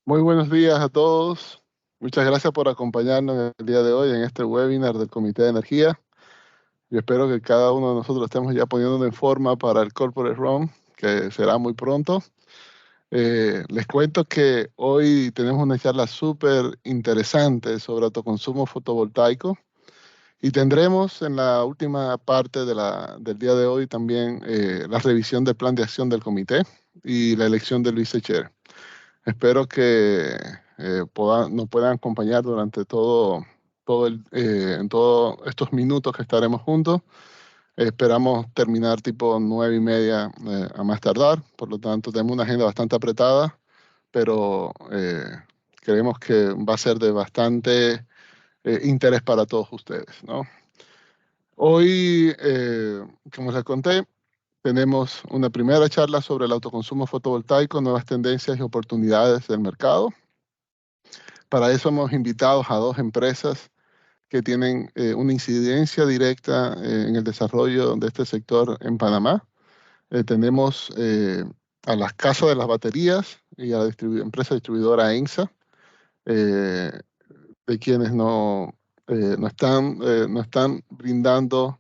Muy buenos días a todos. Muchas gracias por acompañarnos el día de hoy en este webinar del Comité de Energía. Yo espero que cada uno de nosotros estemos ya poniéndonos en forma para el Corporate Run, que será muy pronto. Les cuento que hoy tenemos una charla súper interesante sobre autoconsumo fotovoltaico y tendremos en la última parte del día de hoy también la revisión del plan de acción del comité y la elección del vice-chair. Espero que nos puedan acompañar durante en todos estos minutos que estaremos juntos. Esperamos terminar tipo 9:30 a más tardar, por lo tanto tenemos una agenda bastante apretada, pero creemos que va a ser de bastante interés para todos ustedes, ¿no? Hoy, como les conté, tenemos una primera charla sobre el autoconsumo fotovoltaico, nuevas tendencias y oportunidades del mercado. Para eso hemos invitado a dos empresas que tienen una incidencia directa en el desarrollo de este sector en Panamá. Tenemos a las Casas de las Baterías y a la empresa distribuidora ENSA, eh, de quienes no están brindando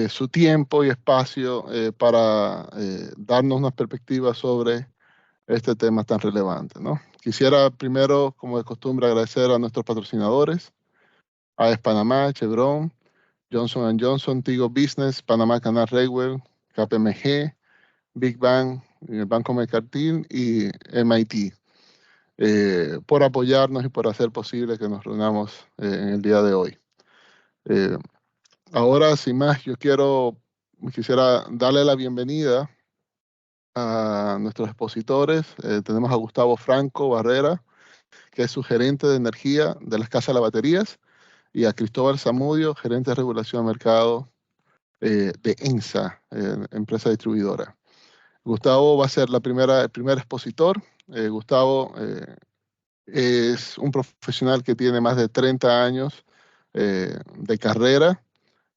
su tiempo y espacio para darnos una perspectiva sobre este tema tan relevante, ¿no? Quisiera primero, como de costumbre, agradecer a nuestros patrocinadores, AES Panamá, Chevron, Johnson & Johnson, Tigo Business, Panamá Canal Railway, KPMG, Big Bang, el Banco Mercantil y MIT, por apoyarnos y por hacer posible que nos reunamos en el día de hoy. Ahora, sin más, quisiera darle la bienvenida a nuestros expositores. Tenemos a Gustavo Franco Barrera, que es su gerente de energía de las Casas de las Baterías, y a Cristóbal Zamudio, gerente de regulación de mercado de ENSA, empresa distribuidora. Gustavo va a ser el primer expositor. Gustavo es un profesional que tiene más de 30 años de carrera.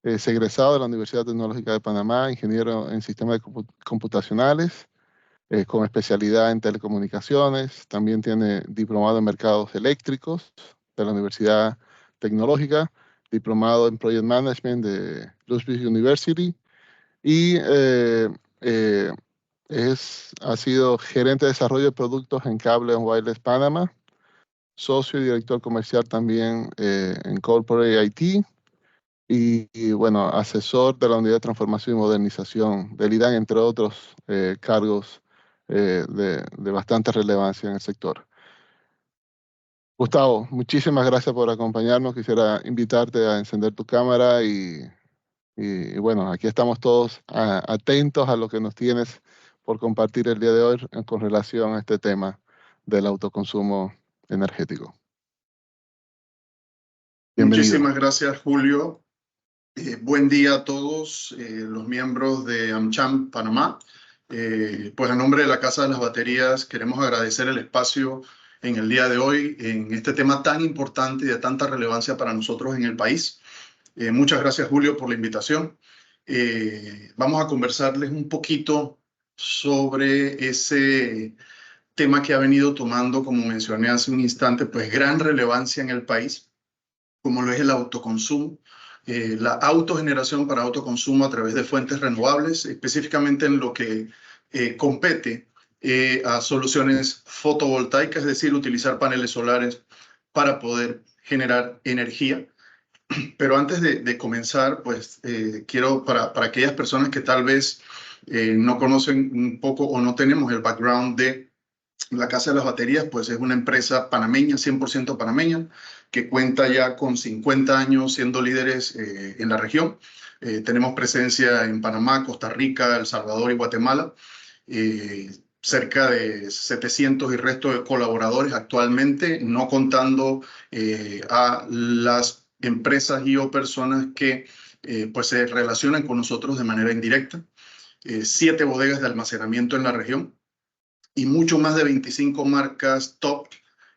Es egresado de la Universidad Tecnológica de Panamá, ingeniero en sistemas computacionales, con especialidad en telecomunicaciones. También tiene diplomado en mercados eléctricos de la Universidad Tecnológica, diplomado en Project Management de Louisville University y eh, ha sido gerente de desarrollo de productos en Cable and Wireless Panamá, socio y director comercial también en Corporate IT bueno, asesor de la Unidad de Transformación y Modernización del IDAN, entre otros cargos de bastante relevancia en el sector. Gustavo, muchísimas gracias por acompañarnos. Quisiera invitarte a encender tu cámara y bueno, aquí estamos todos atentos a lo que nos tienes por compartir el día de hoy con relación a este tema del autoconsumo energético. Bienvenido. Muchísimas gracias, Julio. Buen día a todos los miembros de AmCham Panamá. Pues a nombre de la Casa de las Baterías queremos agradecer el espacio en el día de hoy en este tema tan importante y de tanta relevancia para nosotros en el país. Muchas gracias, Julio, por la invitación. Vamos a conversarles un poquito sobre ese tema que ha venido tomando, como mencioné hace un instante, pues gran relevancia en el país, como lo es el autoconsumo, la autogeneración para autoconsumo a través de fuentes renovables, específicamente en lo que compete a soluciones fotovoltaicas, es decir, utilizar paneles solares para poder generar energía. Pero antes de comenzar, pues quiero, para aquellas personas que tal vez no conocen un poco o no tenemos el background de la Casa de las Baterías, pues es una empresa panameña, 100% panameña, que cuenta ya con 50 años siendo líderes en la región. Tenemos presencia en Panamá, Costa Rica, El Salvador y Guatemala. Cerca de 700 y resto de colaboradores actualmente, no contando a las empresas y o personas que pues se relacionan con nosotros de manera indirecta. 7 bodegas de almacenamiento en la región y mucho más de 25 marcas top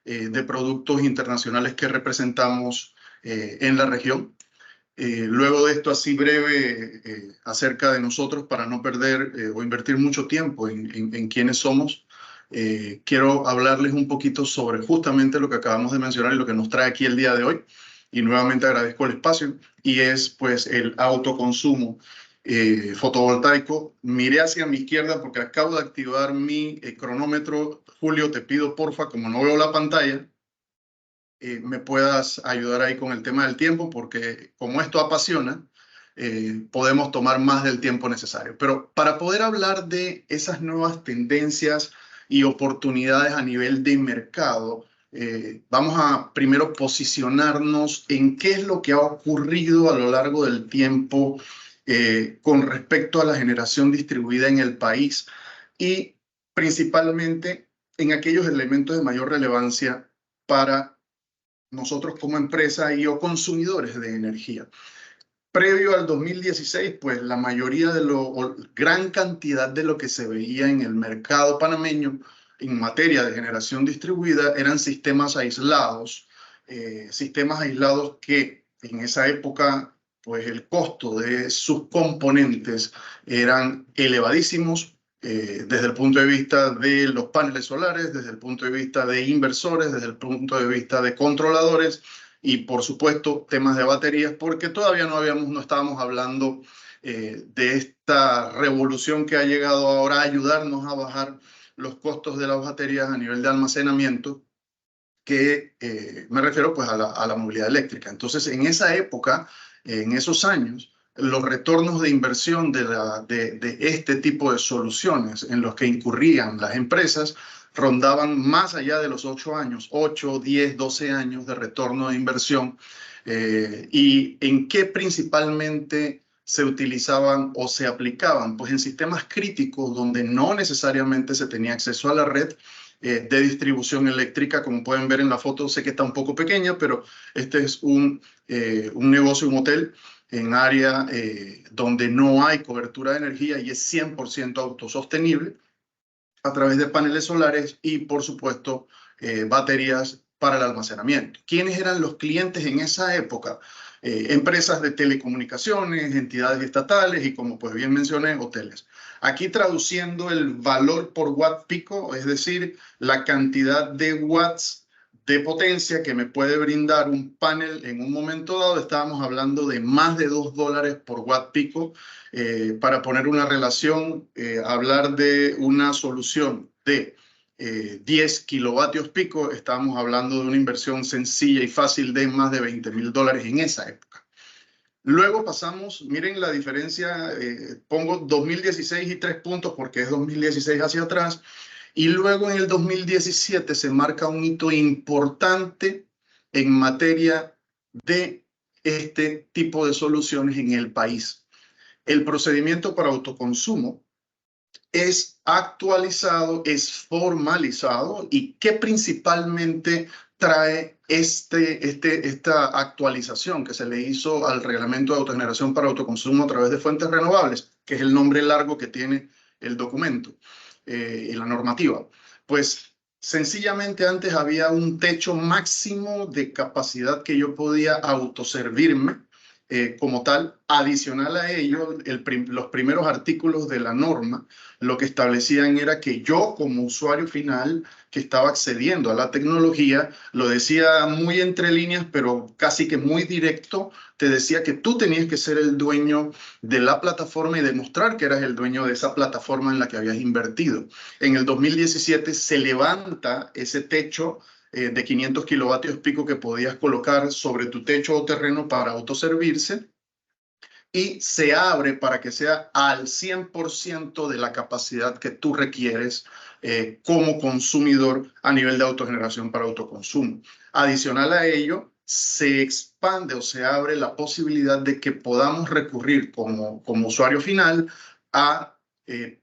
de productos internacionales que representamos en la región. Luego de esto así breve acerca de nosotros, para no perder o invertir mucho tiempo en quiénes somos, quiero hablarles un poquito sobre justamente lo que acabamos de mencionar y lo que nos trae aquí el día de hoy. Y nuevamente agradezco el espacio, y es pues el autoconsumo fotovoltaico. Miré hacia mi izquierda porque acabo de activar mi cronómetro. Julio, te pido porfa, como no veo la pantalla, me puedas ayudar ahí con el tema del tiempo, porque como esto apasiona, podemos tomar más del tiempo necesario. Pero para poder hablar de esas nuevas tendencias y oportunidades a nivel de mercado, vamos a primero posicionarnos en qué es lo que ha ocurrido a lo largo del tiempo con respecto a la generación distribuida en el país, y principalmente en aquellos elementos de mayor relevancia para nosotros como empresa y o consumidores de energía. Previo al 2016, pues la mayoría de gran cantidad de lo que se veía en el mercado panameño en materia de generación distribuida eran sistemas aislados que en esa época, pues el costo de sus componentes eran elevadísimos, desde el punto de vista de los paneles solares, desde el punto de vista de inversores, desde el punto de vista de controladores, y por supuesto temas de baterías, porque todavía no estábamos hablando de esta revolución que ha llegado ahora a ayudarnos a bajar los costos de las baterías a nivel de almacenamiento, que me refiero pues a la movilidad eléctrica. Entonces, en esa época, en esos años, los retornos de inversión de este tipo de soluciones en los que incurrían las empresas rondaban más allá de los 8 años, 8, 10, 12 años de retorno de inversión. ¿Y en qué principalmente se utilizaban o se aplicaban? Pues en sistemas críticos donde no necesariamente se tenía acceso a la red de distribución eléctrica. Como pueden ver en la foto, sé que está un poco pequeña, pero este es un negocio, un hotel en área donde no hay cobertura de energía y es 100% autosostenible a través de paneles solares y, por supuesto, baterías para el almacenamiento. ¿Quiénes eran los clientes en esa época? Empresas de telecomunicaciones, entidades estatales y, como pues bien mencioné, hoteles. Aquí traduciendo el valor por watt pico, es decir, la cantidad de watts de potencia que me puede brindar un panel en un momento dado, estábamos hablando de más de $2 por watt pico. Para poner una relación, hablar de una solución de 10 kilovatios pico, estábamos hablando de una inversión sencilla y fácil de más de $20,000 en esa época. Luego pasamos, miren la diferencia, pongo 2016 y 3 puntos porque es 2016 hacia atrás, y luego en el 2017 se marca un hito importante en materia de este tipo de soluciones en el país. El procedimiento para autoconsumo es actualizado, es formalizado. ¿Y qué principalmente trae esta actualización que se le hizo al reglamento de autogeneración para autoconsumo a través de fuentes renovables, que es el nombre largo que tiene el documento y la normativa? Pues sencillamente antes había un techo máximo de capacidad que yo podía autoservirme como tal. Adicional a ello, los primeros artículos de la norma lo que establecían era que yo, como usuario final que estaba accediendo a la tecnología, lo decía muy entre líneas, pero casi que muy directo, te decía que tú tenías que ser el dueño de la plataforma y demostrar que eras el dueño de esa plataforma en la que habías invertido. En el 2017 se levanta ese techo de 500 kilovatios pico que podías colocar sobre tu techo o terreno para autoservirse, y se abre para que sea al 100% de la capacidad que tú requieres como consumidor a nivel de autogeneración para autoconsumo. Adicional a ello, se expande o se abre la posibilidad de que podamos recurrir como usuario final a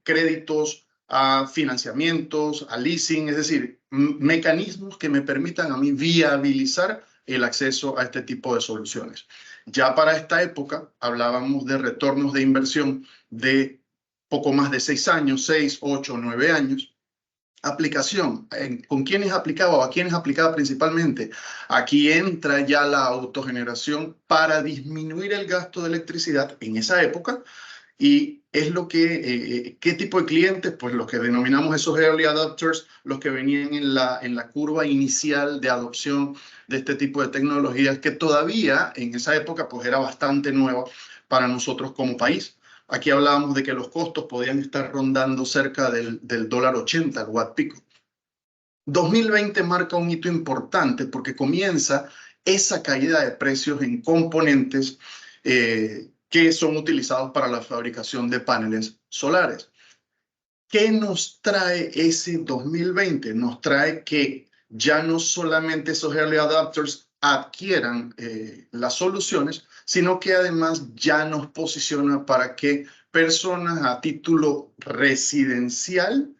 créditos, a financiamientos, a leasing, es decir, mecanismos que me permitan a mí viabilizar el acceso a este tipo de soluciones. Ya para esta época hablábamos de retornos de inversión de poco más de 6 años, 6, 8, 9 años. Aplicación, ¿con quiénes aplicaba o a quiénes aplicaba principalmente? Aquí entra ya la autogeneración para disminuir el gasto de electricidad en esa época, Y es lo que, ¿qué tipo de clientes? Pues los que denominamos esos early adopters, los que venían en la curva inicial de adopción de este tipo de tecnologías, que todavía en esa época pues era bastante nueva para nosotros como país. Aquí hablábamos de que los costos podían estar rondando cerca del $1.80 el watt pico. 2020 marca un hito importante porque comienza esa caída de precios en componentes que son utilizados para la fabricación de paneles solares. ¿Qué nos trae ese 2020? Nos trae que ya no solamente esos early adopters adquieran las soluciones, sino que además ya nos posiciona para que personas a título residencial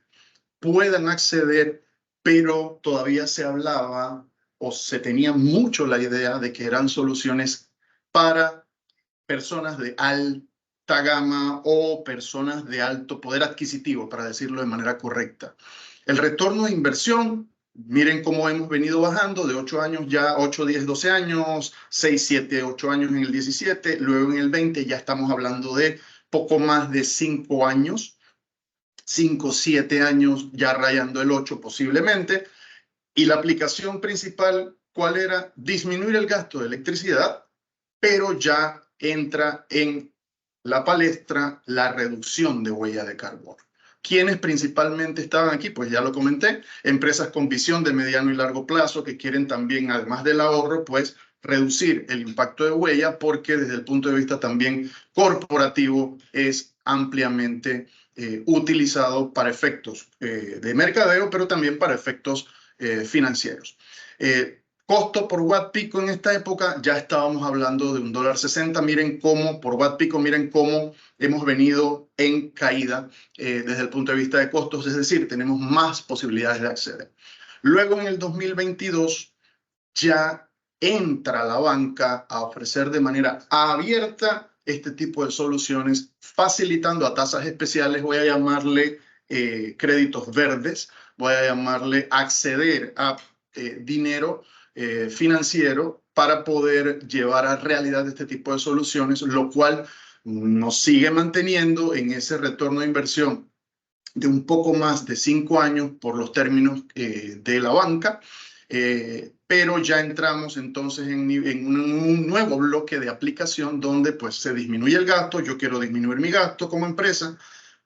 puedan acceder, pero todavía se hablaba o se tenía mucho la idea de que eran soluciones para personas de alta gama o personas de alto poder adquisitivo, para decirlo de manera correcta. El retorno de inversión, miren cómo hemos venido bajando de 8 años ya, 8, 10, 12 años, 6, 7, 8 años en el 17, luego en el 20 ya estamos hablando de poco más de 5 años, 5, 7 años ya rayando el 8 posiblemente. Y la aplicación principal, ¿cuál era? Disminuir el gasto de electricidad, pero ya entra en la palestra la reducción de huella de carbono. ¿Quiénes principalmente estaban aquí? Pues ya lo comenté, empresas con visión de mediano y largo plazo que quieren también, además del ahorro, pues reducir el impacto de huella porque desde el punto de vista también corporativo es ampliamente utilizado para efectos de mercadeo, pero también para efectos financieros. Costo por watt pico en esta época, ya estábamos hablando de $1.60. Miren cómo, por watt pico, miren cómo hemos venido en caída desde el punto de vista de costos, es decir, tenemos más posibilidades de acceder. Luego en el 2022 ya entra la banca a ofrecer de manera abierta este tipo de soluciones, facilitando a tasas especiales, voy a llamarle créditos verdes, voy a llamarle acceder a dinero financiero para poder llevar a realidad este tipo de soluciones, lo cual nos sigue manteniendo en ese retorno de inversión de un poco más de 5 años por los términos de la banca, pero ya entramos entonces en un nuevo bloque de aplicación donde pues se disminuye el gasto. Yo quiero disminuir mi gasto como empresa,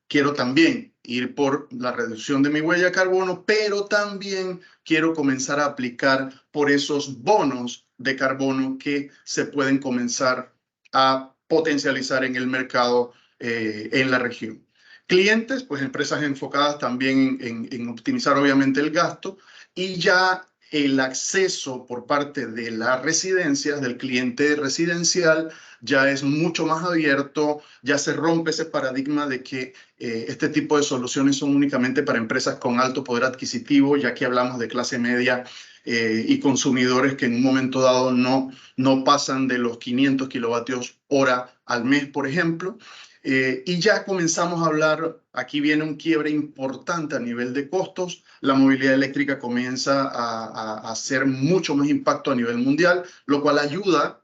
quiero también ir por la reducción de mi huella de carbono, pero también quiero comenzar a aplicar por esos bonos de carbono que se pueden comenzar a potencializar en el mercado en la región. Clientes, pues empresas enfocadas también en optimizar obviamente el gasto y ya el acceso por parte de las residencias, del cliente residencial, ya es mucho más abierto, ya se rompe ese paradigma de que este tipo de soluciones son únicamente para empresas con alto poder adquisitivo, ya que hablamos de clase media y consumidores que en un momento dado no pasan de los 500 kilovatios hora al mes, por ejemplo. Y ya comenzamos a hablar, aquí viene un quiebre importante a nivel de costos, la movilidad eléctrica comienza a hacer mucho más impacto a nivel mundial, lo cual ayuda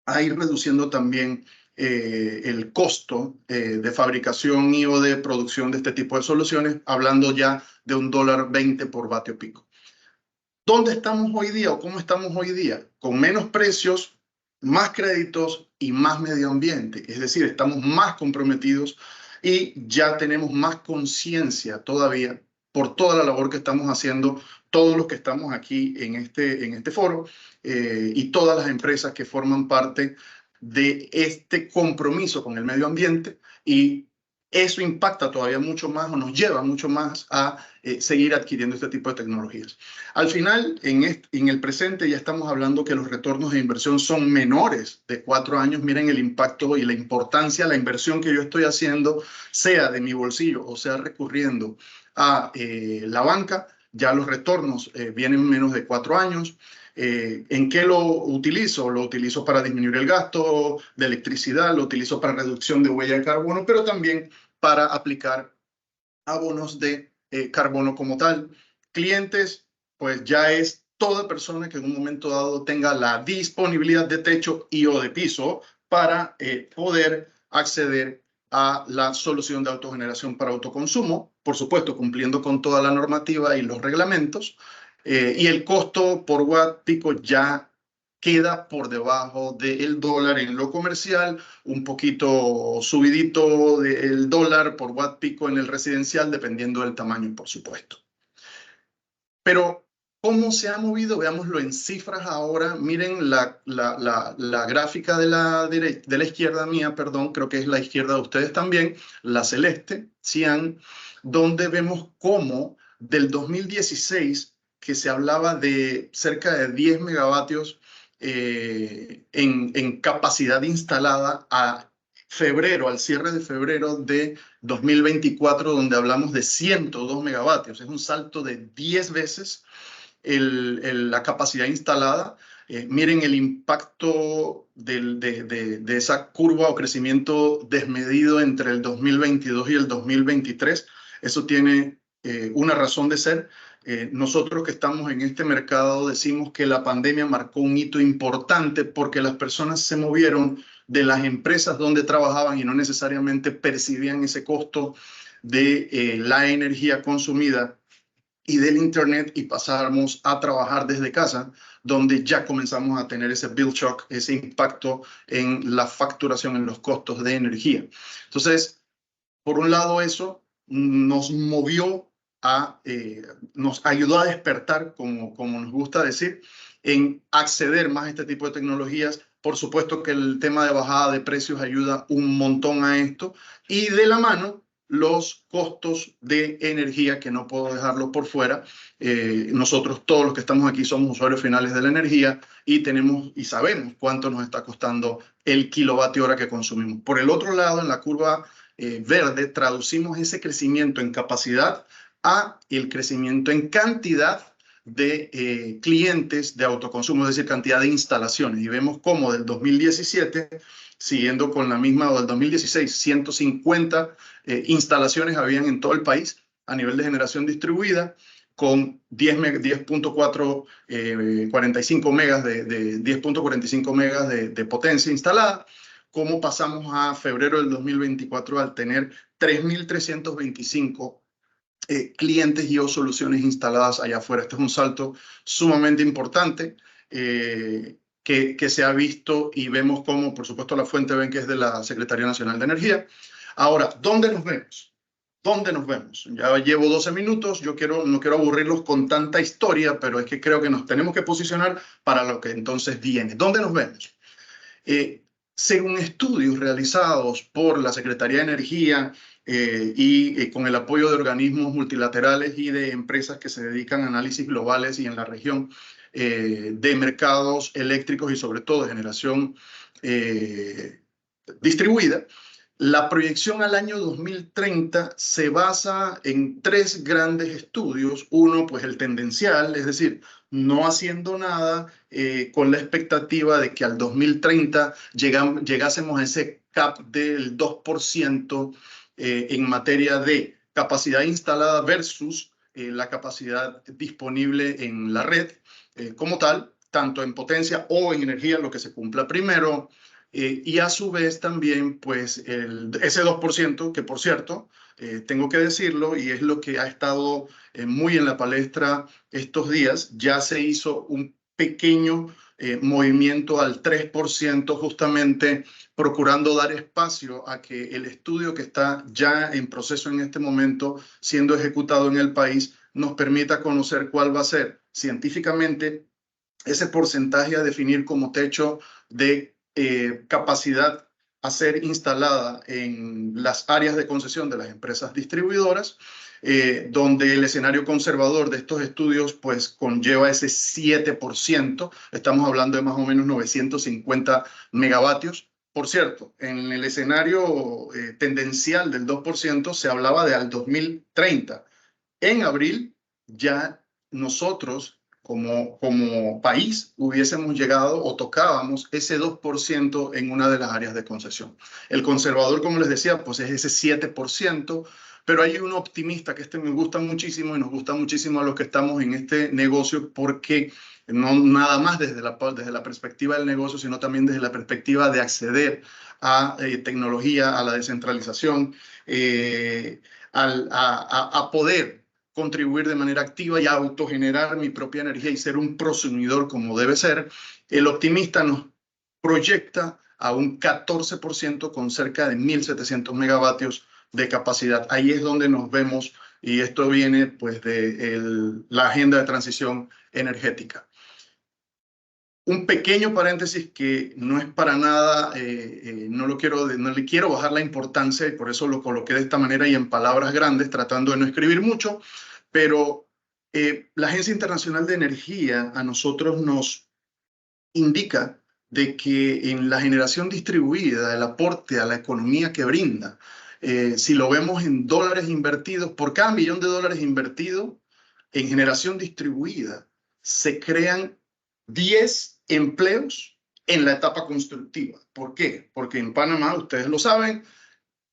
a ir reduciendo también el costo de fabricación y o de producción de este tipo de soluciones, hablando ya de $1.20 por vatio pico. ¿Dónde estamos hoy día o cómo estamos hoy día? Con menos precios, más créditos y más medio ambiente. Es decir, estamos más comprometidos y ya tenemos más conciencia todavía por toda la labor que estamos haciendo, todos los que estamos aquí en este foro y todas las empresas que forman parte de este compromiso con el medio ambiente, y eso impacta todavía mucho más o nos lleva mucho más a seguir adquiriendo este tipo de tecnologías. Al final, en el presente ya estamos hablando que los retornos de inversión son menores de 4 años. Miren el impacto y la importancia, la inversión que yo estoy haciendo, sea de mi bolsillo o sea recurriendo a la banca, ya los retornos vienen menos de 4 años. ¿En qué lo utilizo? Lo utilizo para disminuir el gasto de electricidad, lo utilizo para reducción de huella de carbono, pero también para aplicar abonos de carbono como tal. Clientes, pues ya es toda persona que en un momento dado tenga la disponibilidad de techo y o de piso para poder acceder a la solución de autogeneración para autoconsumo, por supuesto cumpliendo con toda la normativa y los reglamentos, y el costo por watt pico ya queda por debajo del dólar en lo comercial, un poquito subidito del dólar por watt pico en el residencial, dependiendo del tamaño, por supuesto. Pero, ¿cómo se ha movido? Veámoslo en cifras ahora. Miren la gráfica de la izquierda mía, perdón, creo que es la izquierda de ustedes también, la celeste, cian, donde vemos cómo del 2016, que se hablaba de cerca de 10 megavatios en capacidad instalada, a febrero, al cierre de febrero de 2024, donde hablamos de 102 megavatios. Es un salto de 10 veces la capacidad instalada. Miren el impacto de esa curva o crecimiento desmedido entre el 2022 y el 2023. Eso tiene una razón de ser. Nosotros que estamos en este mercado decimos que la pandemia marcó un hito importante porque las personas se movieron de las empresas donde trabajaban y no necesariamente percibían ese costo de la energía consumida y del Internet, y pasamos a trabajar desde casa, donde ya comenzamos a tener ese bill shock, ese impacto en la facturación, en los costos de energía. Entonces, por un lado eso nos movió nos ayudó a despertar, como nos gusta decir, en acceder más a este tipo de tecnologías. Por supuesto que el tema de bajada de precios ayuda un montón a esto, y de la mano los costos de energía, que no puedo dejarlo por fuera. Nosotros, todos los que estamos aquí, somos usuarios finales de la energía y tenemos y sabemos cuánto nos está costando el kilovatio hora que consumimos. Por el otro lado, en la curva verde, traducimos ese crecimiento en capacidad a el crecimiento en cantidad de clientes de autoconsumo, es decir, cantidad de instalaciones. Y vemos cómo del 2017, siguiendo con la misma, o del 2016, 150 instalaciones habían en todo el país a nivel de generación distribuida, con 10.45 megas de 10.45 megas de potencia instalada. Cómo pasamos a febrero del 2024 al tener 3.325 clientes y o soluciones instaladas allá afuera. Este es un salto sumamente importante que se ha visto, y vemos cómo, por supuesto, la fuente ven que es de la Secretaría Nacional de Energía. Ahora, ¿dónde nos vemos? ¿Dónde nos vemos? Ya llevo 12 minutos, no quiero aburrirlos con tanta historia, pero es que creo que nos tenemos que posicionar para lo que entonces viene. ¿Dónde nos vemos? Según estudios realizados por la Secretaría de Energía y con el apoyo de organismos multilaterales y de empresas que se dedican a análisis globales y en la región de mercados eléctricos y sobre todo de generación distribuida, la proyección al año 2030 se basa en 3 grandes estudios. Uno, pues el tendencial, es decir, no haciendo nada con la expectativa de que al 2030 llegásemos a ese cap del 2% en materia de capacidad instalada versus la capacidad disponible en la red como tal, tanto en potencia o en energía, lo que se cumpla primero. Y a su vez también, pues, ese 2%, que por cierto, tengo que decirlo, y es lo que ha estado muy en la palestra estos días, ya se hizo un pequeño movimiento al 3%, justamente procurando dar espacio a que el estudio que está ya en proceso en este momento, siendo ejecutado en el país, nos permita conocer cuál va a ser científicamente ese porcentaje a definir como techo de capacidad a ser instalada en las áreas de concesión de las empresas distribuidoras, donde el escenario conservador de estos estudios pues conlleva ese 7%. Estamos hablando de más o menos 950 megavatios. Por cierto, en el escenario tendencial del 2% se hablaba de al 2030. En abril ya nosotros como país hubiésemos llegado o tocábamos ese 2% en una de las áreas de concesión. El conservador, como les decía, pues es ese 7%, Pero hay un optimista que me gusta muchísimo y nos gusta muchísimo a los que estamos en este negocio porque no nada más desde la perspectiva del negocio, sino también desde la perspectiva de acceder a tecnología, a la descentralización, a poder contribuir de manera activa y autogenerar mi propia energía y ser un prosumidor como debe ser. El optimista nos proyecta a un 14% con cerca de 1.700 megavatios de capacidad. Ahí es donde nos vemos y esto viene pues de la agenda de transición energética. Un pequeño paréntesis que no es para nada, no le quiero bajar la importancia y por eso lo coloqué de esta manera y en palabras grandes, tratando de no escribir mucho, pero la Agencia Internacional de Energía a nosotros nos indica de que en la generación distribuida, el aporte a la economía que brinda, si lo vemos en dólares invertidos, por cada $1.000.000 invertido en generación distribuida, se crean 10 empleos en la etapa constructiva. ¿Por qué? Porque en Panamá, ustedes lo saben,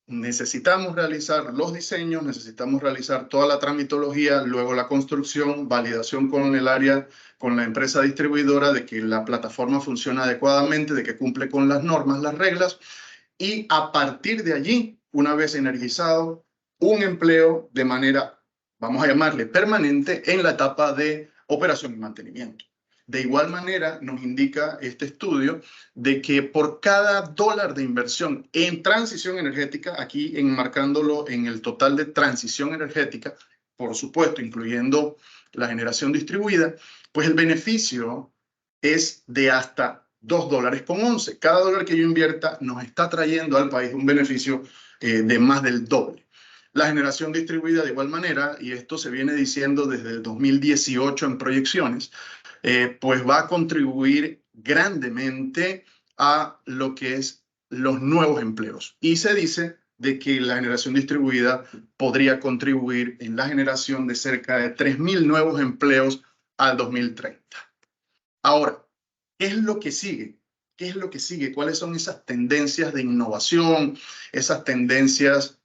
necesitamos realizar los diseños, necesitamos realizar toda la tramitología, luego la construcción, validación con el área, con la empresa distribuidora de que la plataforma funciona adecuadamente, de que cumple con las normas, las reglas, y a partir de allí, una vez energizado, un empleo de manera, vamos a llamarle permanente, en la etapa de operación y mantenimiento. De igual manera, nos indica este estudio de que por cada $1 de inversión en transición energética, aquí enmarcándolo en el total de transición energética, por supuesto, incluyendo la generación distribuida, pues el beneficio es de hasta $2.11. Cada $1 que yo invierta nos está trayendo al país un beneficio de más del doble. La generación distribuida de igual manera, y esto se viene diciendo desde el 2018 en proyecciones, pues va a contribuir grandemente a lo que es los nuevos empleos. Y se dice de que la generación distribuida podría contribuir en la generación de cerca de 3.000 nuevos empleos al 2030. Ahora, ¿qué es lo que sigue? ¿Qué es lo que sigue? ¿Cuáles son esas tendencias de innovación, esas tendencias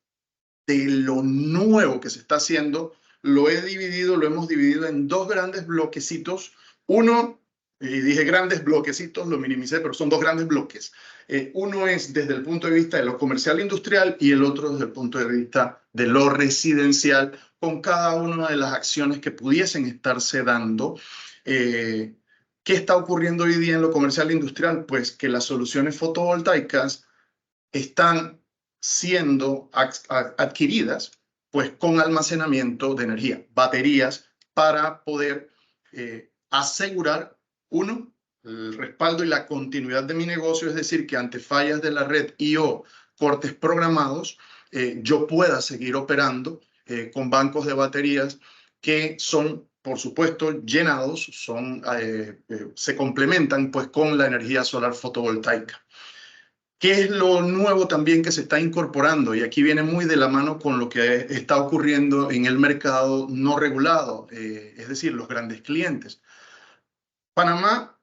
de lo nuevo que se está haciendo? Lo hemos dividido en dos grandes bloquecitos. Uno, y dije grandes bloquecitos, lo minimicé, pero son dos grandes bloques. Uno es desde el punto de vista de lo comercial industrial y el otro desde el punto de vista de lo residencial, con cada una de las acciones que pudiesen estarse dando. ¿Qué está ocurriendo hoy día en lo comercial industrial? Pues que las soluciones fotovoltaicas están siendo adquiridas pues con almacenamiento de energía, baterías, para poder asegurar, uno, el respaldo y la continuidad de mi negocio, es decir, que ante fallas de la red y o cortes programados, yo pueda seguir operando con bancos de baterías que son, por supuesto, llenados, se complementan pues con la energía solar fotovoltaica. ¿Qué es lo nuevo también que se está incorporando? Y aquí viene muy de la mano con lo que está ocurriendo en el mercado no regulado, es decir, los grandes clientes. Panamá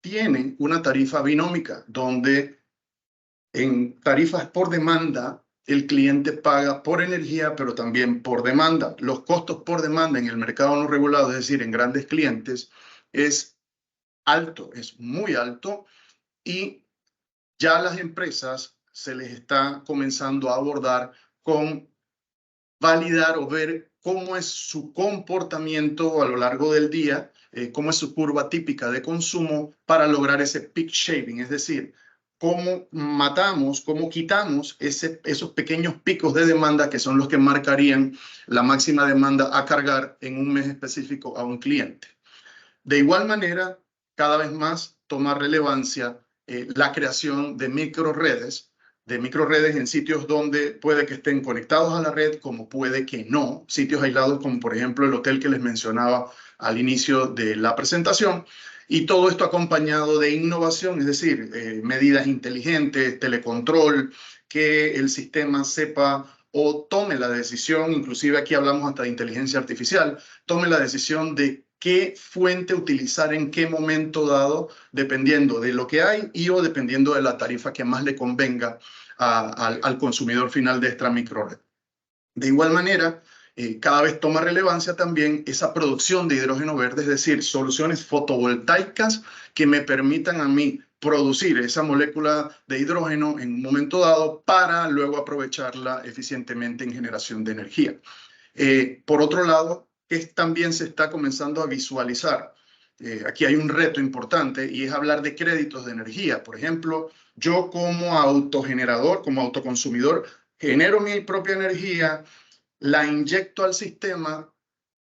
tiene una tarifa binómica donde en tarifas por demanda el cliente paga por energía, pero también por demanda. Los costos por demanda en el mercado no regulado, es decir, en grandes clientes, es alto, es muy alto, y ya las empresas se les está comenzando a abordar con validar o ver cómo es su comportamiento a lo largo del día, cómo es su curva típica de consumo para lograr ese peak shaving, es decir, cómo matamos, cómo quitamos esos pequeños picos de demanda que son los que marcarían la máxima demanda a cargar en un mes específico a un cliente. De igual manera, cada vez más toma relevancia la creación de microredes en sitios donde puede que estén conectados a la red, como puede que no, sitios aislados como por ejemplo el hotel que les mencionaba al inicio de la presentación, y todo esto acompañado de innovación, es decir, medidas inteligentes, telecontrol, que el sistema sepa o tome la decisión, inclusive aquí hablamos hasta de inteligencia artificial, tome la decisión de qué fuente utilizar en qué momento dado, dependiendo de lo que hay y o dependiendo de la tarifa que más le convenga al consumidor final de esta microred. De igual manera, cada vez toma relevancia también esa producción de hidrógeno verde, es decir, soluciones fotovoltaicas que me permitan a mí producir esa molécula de hidrógeno en un momento dado para luego aprovecharla eficientemente en generación de energía. Por otro lado, también se está comenzando a visualizar. Aquí hay un reto importante y es hablar de créditos de energía. Por ejemplo, yo como autogenerador, como autoconsumidor, genero mi propia energía, la inyecto al sistema,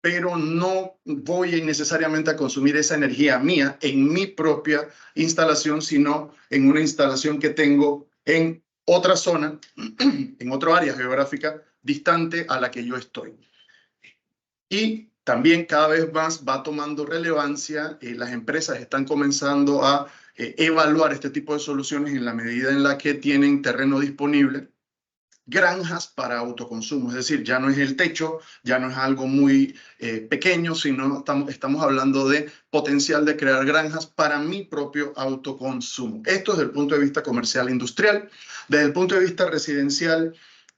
pero no voy necesariamente a consumir esa energía mía en mi propia instalación, sino en una instalación que tengo en otra zona, en otra área geográfica distante a la que yo estoy. Y también cada vez más va tomando relevancia, las empresas están comenzando a evaluar este tipo de soluciones en la medida en la que tienen terreno disponible, granjas para autoconsumo, es decir, ya no es el techo, ya no es algo muy pequeño, sino estamos hablando de potencial de crear granjas para mi propio autoconsumo. Esto desde el punto de vista comercial e industrial. Desde el punto de vista residencial,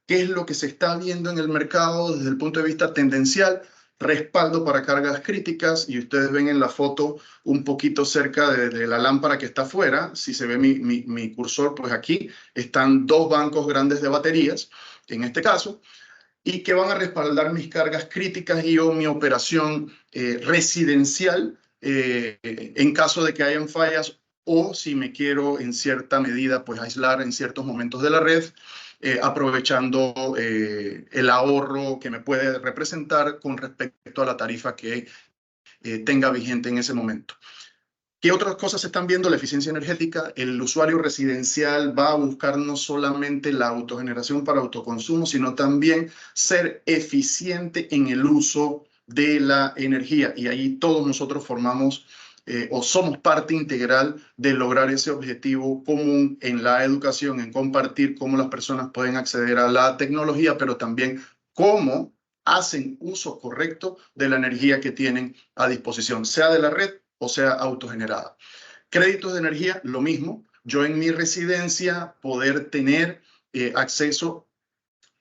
¿qué es lo que se está viendo en el mercado desde el punto de vista tendencial? Respaldo para cargas críticas, y ustedes ven en la foto un poquito cerca de la lámpara que está afuera. Si se ve mi cursor, pues aquí están dos bancos grandes de baterías, en este caso, y que van a respaldar mis cargas críticas y o mi operación residencial en caso de que hayan fallas, o si me quiero en cierta medida pues aislar en ciertos momentos de la red, aprovechando el ahorro que me puede representar con respecto a la tarifa que tenga vigente en ese momento. ¿Qué otras cosas se están viendo? La eficiencia energética. El usuario residencial va a buscar no solamente la autogeneración para autoconsumo, sino también ser eficiente en el uso de la energía. Y ahí todos nosotros formamos o somos parte integral de lograr ese objetivo común en la educación, en compartir cómo las personas pueden acceder a la tecnología, pero también cómo hacen uso correcto de la energía que tienen a disposición, sea de la red o sea autogenerada. Créditos de energía, lo mismo. Yo en mi residencia poder tener acceso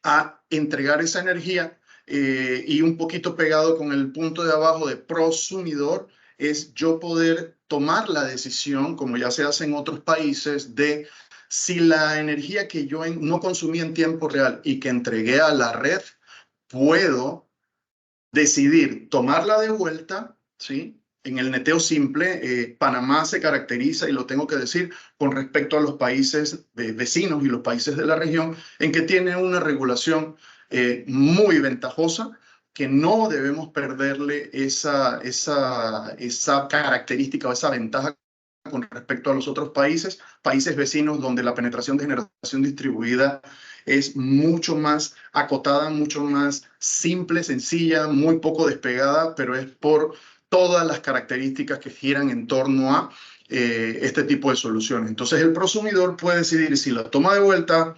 a entregar esa energía y un poquito pegado con el punto de abajo de prosumidor es yo poder tomar la decisión, como ya se hace en otros países, de si la energía que yo no consumí en tiempo real y que entregué a la red, puedo decidir tomarla de vuelta, ¿sí? En el neteo simple, Panamá se caracteriza, y lo tengo que decir, con respecto a los países vecinos y los países de la región, en que tiene una regulación muy ventajosa, que no debemos perderle esa característica o esa ventaja con respecto a los otros países vecinos donde la penetración de generación distribuida es mucho más acotada, mucho más simple, sencilla, muy poco despegada, pero es por todas las características que giran en torno a este tipo de soluciones. Entonces el prosumidor puede decidir si la toma de vuelta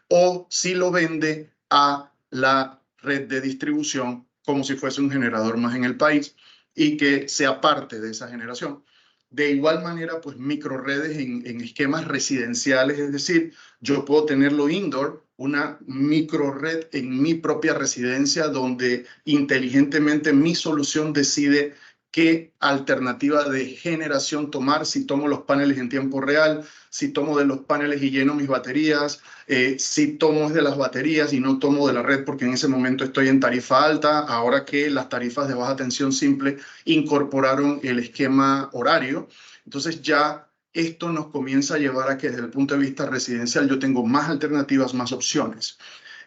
o si lo vende a la red de distribución como si fuese un generador más en el país y que sea parte de esa generación. De igual manera, pues microredes en esquemas residenciales, es decir, yo puedo tenerlo indoor, una microred en mi propia residencia donde inteligentemente mi solución decide qué alternativa de generación tomar, si tomo los paneles en tiempo real, si tomo de los paneles y lleno mis baterías, si tomo de las baterías y no tomo de la red porque en ese momento estoy en tarifa alta, ahora que las tarifas de baja tensión simple incorporaron el esquema horario. Entonces ya esto nos comienza a llevar a que desde el punto de vista residencial yo tengo más alternativas, más opciones.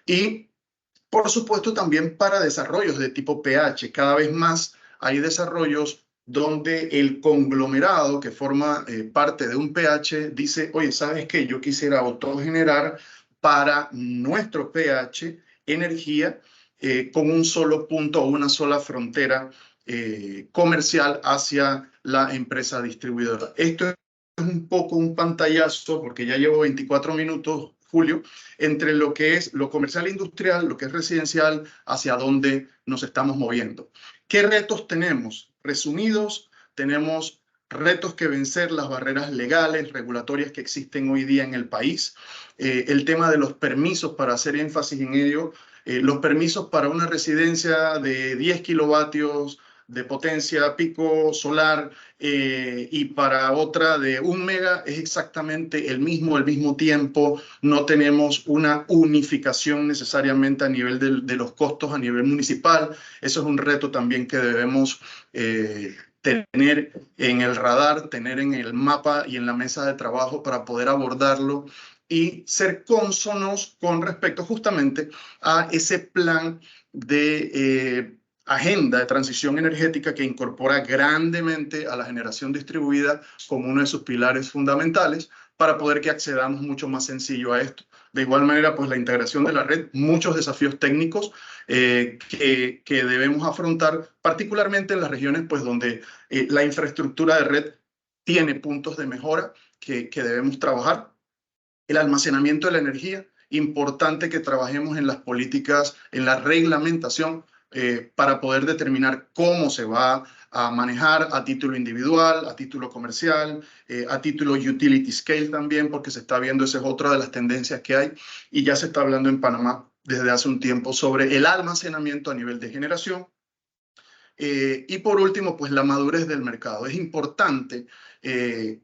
Y por supuesto también para desarrollos de tipo PH, cada vez más hay desarrollos donde el conglomerado que forma parte de un PH dice, oye, ¿sabes qué? Yo quisiera autogenerar para nuestro PH energía con un solo punto o una sola frontera comercial hacia la empresa distribuidora. Esto es un poco un pantallazo, porque ya llevo 24 minutos, Julio, entre lo que es lo comercial e industrial, lo que es residencial, hacia dónde nos estamos moviendo. ¿Qué retos tenemos? Resumidos, tenemos retos que vencer, las barreras legales, regulatorias que existen hoy día en el país. El tema de los permisos, para hacer énfasis en ello, los permisos para una residencia de 10 kilovatios de potencia pico solar y para otra de 1 mega es exactamente el mismo tiempo. No tenemos una unificación necesariamente a nivel de los costos a nivel municipal. Eso es un reto también que debemos tener en el radar, tener en el mapa y en la mesa de trabajo para poder abordarlo y ser cónsonos con respecto justamente a ese plan de agenda de transición energética que incorpora grandemente a la generación distribuida como uno de sus pilares fundamentales para poder que accedamos mucho más sencillo a esto. De igual manera, pues la integración de la red, muchos desafíos técnicos que debemos afrontar, particularmente en las regiones pues, donde la infraestructura de red tiene puntos de mejora que debemos trabajar. El almacenamiento de la energía, importante que trabajemos en las políticas, en la reglamentación para poder determinar cómo se va a manejar a título individual, a título comercial, a título utility scale también, porque se está viendo, esa es otra de las tendencias que hay, y ya se está hablando en Panamá desde hace un tiempo sobre el almacenamiento a nivel de generación. Y por último, pues la madurez del mercado. Es importante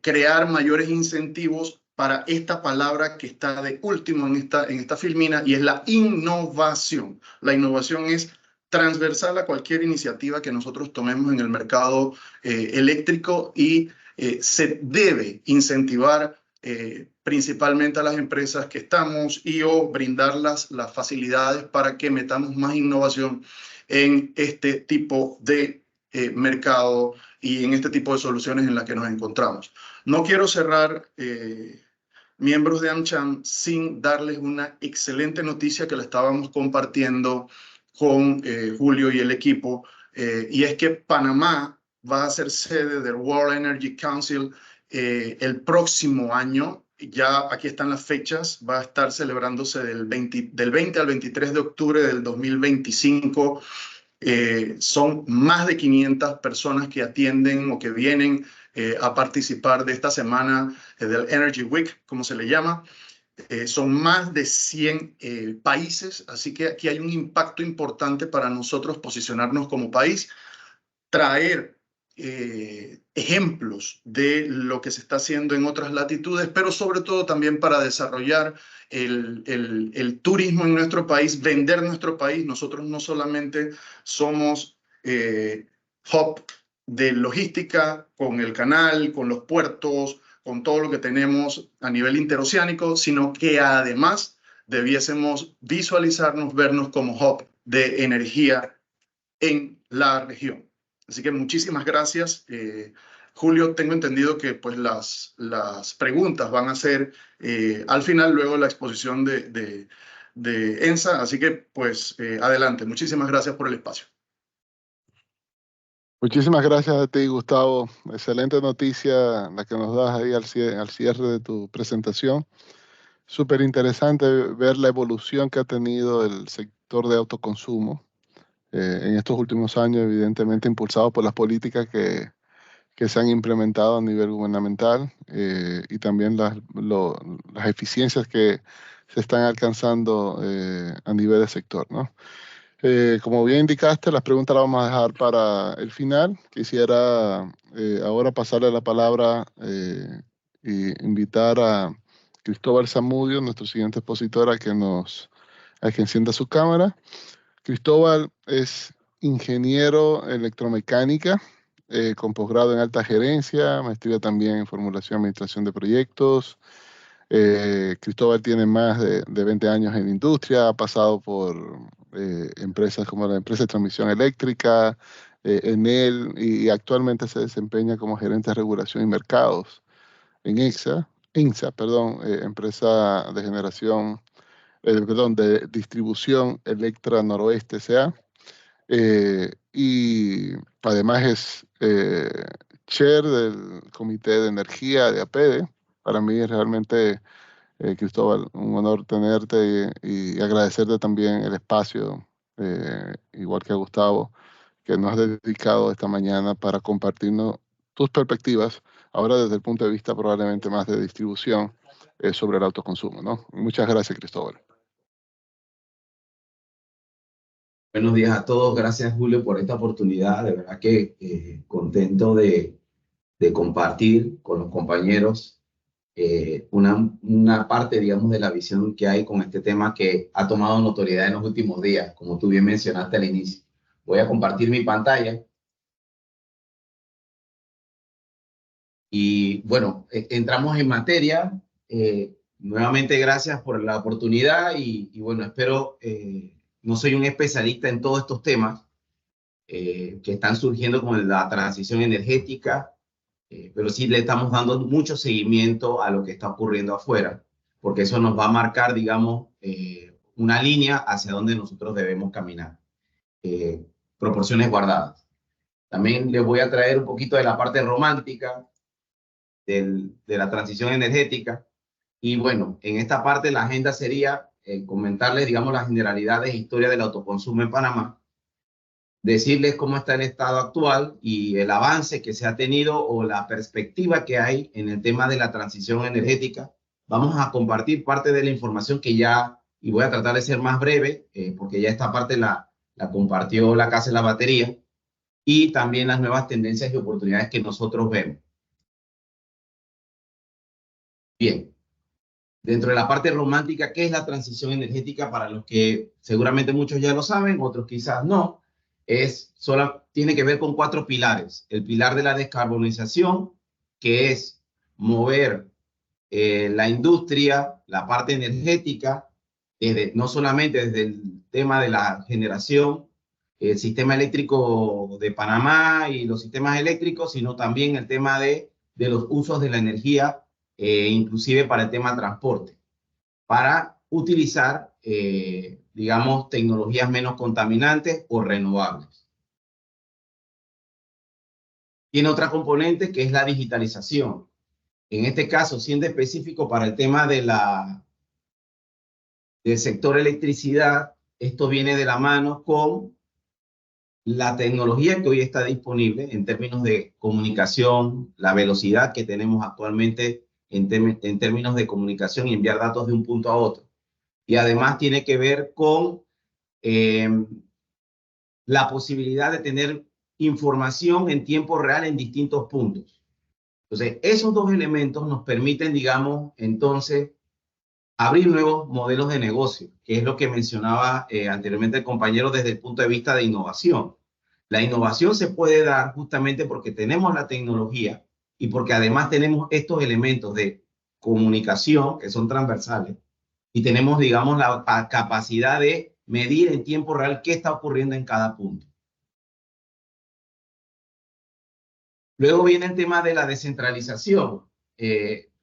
crear mayores incentivos para esta palabra que está de último en esta filmina y es la innovación. La innovación es transversal a cualquier iniciativa que nosotros tomemos en el mercado eléctrico y se debe incentivar principalmente a las empresas que estamos y o brindarlas las facilidades para que metamos más innovación en este tipo de mercado y en este tipo de soluciones en las que nos encontramos. No quiero cerrar, miembros de AmCham, sin darles una excelente noticia que la estábamos compartiendo con Julio y el equipo, y es que Panamá va a ser sede del World Energy Council el próximo año. Ya aquí están las fechas, va a estar celebrándose del 20 al 23 de octubre del 2025. Son más de 500 personas que atienden o que vienen a participar de esta semana del Energy Week, como se le llama. Son más de 100 países, así que aquí hay un impacto importante para nosotros posicionarnos como país, traer ejemplos de lo que se está haciendo en otras latitudes, pero sobre todo también para desarrollar el turismo en nuestro país, vender nuestro país. Nosotros no solamente somos hub de logística con el canal, con los puertos, con todo lo que tenemos a nivel interoceánico, sino que además debiésemos visualizarnos, vernos como hub de energía en la región. Así que muchísimas gracias. Julio, tengo entendido que pues, las preguntas van a ser al final, luego la exposición de ENSA. Así que, pues, adelante. Muchísimas gracias por el espacio. Muchísimas gracias a ti, Gustavo. Excelente noticia la que nos das ahí al cierre de tu presentación. Súper interesante ver la evolución que ha tenido el sector de autoconsumo en estos últimos años, evidentemente impulsado por las políticas que se han implementado a nivel gubernamental y también las eficiencias que se están alcanzando a nivel de sector, ¿no? Como bien indicaste, las preguntas las vamos a dejar para el final. Quisiera ahora pasarle la palabra y invitar a Cristóbal Zamudio, nuestro siguiente expositor, a que encienda su cámara. Cristóbal es ingeniero electromecánica con posgrado en alta gerencia, maestría también en formulación y administración de proyectos. Cristóbal tiene más de 20 años en industria, ha pasado por empresas como la empresa de transmisión eléctrica, Enel, y actualmente se desempeña como gerente de regulación y mercados en INSA, perdón, empresa de generación, perdón, de distribución Electra Noroeste S.A. Y además es chair del Comité de Energía de APEDE. Para mí es realmente, Cristóbal, un honor tenerte y agradecerte también el espacio, igual que a Gustavo, que nos has dedicado esta mañana para compartirnos tus perspectivas, ahora desde el punto de vista probablemente más de distribución sobre el autoconsumo, ¿no? Muchas gracias, Cristóbal. Buenos días a todos. Gracias, Julio, por esta oportunidad. De verdad que contento de compartir con los compañeros una parte, digamos, de la visión que hay con este tema que ha tomado notoriedad en los últimos días, como tú bien mencionaste al inicio. Voy a compartir mi pantalla. Y bueno, entramos en materia. Nuevamente, gracias por la oportunidad y bueno, espero, no soy un especialista en todos estos temas que están surgiendo con la transición energética, pero sí le estamos dando mucho seguimiento a lo que está ocurriendo afuera, porque eso nos va a marcar, digamos, una línea hacia donde nosotros debemos caminar. Proporciones guardadas. También les voy a traer un poquito de la parte romántica de la transición energética. Y bueno, en esta parte la agenda sería comentarles, digamos, las generalidades e historia del autoconsumo en Panamá, decirles cómo está el estado actual y el avance que se ha tenido o la perspectiva que hay en el tema de la transición energética. Vamos a compartir parte de la información que ya, y voy a tratar de ser más breve, porque ya esta parte la compartió la Casa de la Batería, y también las nuevas tendencias y oportunidades que nosotros vemos. Bien. Dentro de la parte romántica, ¿qué es la transición energética? Para los que seguramente muchos ya lo saben, otros quizás no, tiene que ver con 4 pilares. El pilar de la descarbonización, que es mover la industria, la parte energética, no solamente desde el tema de la generación, el sistema eléctrico de Panamá y los sistemas eléctricos, sino también el tema de los usos de la energía, inclusive para el tema transporte, para utilizar, digamos, tecnologías menos contaminantes o renovables. Tiene otra componente que es la digitalización. En este caso, siendo específico para el tema del sector electricidad, esto viene de la mano con la tecnología que hoy está disponible en términos de comunicación, la velocidad que tenemos actualmente en términos de comunicación y enviar datos de un punto a otro. Y además tiene que ver con la posibilidad de tener información en tiempo real en distintos puntos. Entonces, esos 2 elementos nos permiten, digamos, entonces, abrir nuevos modelos de negocio, que es lo que mencionaba anteriormente el compañero desde el punto de vista de innovación. La innovación se puede dar justamente porque tenemos la tecnología y porque además tenemos estos elementos de comunicación que son transversales y tenemos, digamos, la capacidad de medir en tiempo real qué está ocurriendo en cada punto. Luego viene el tema de la descentralización.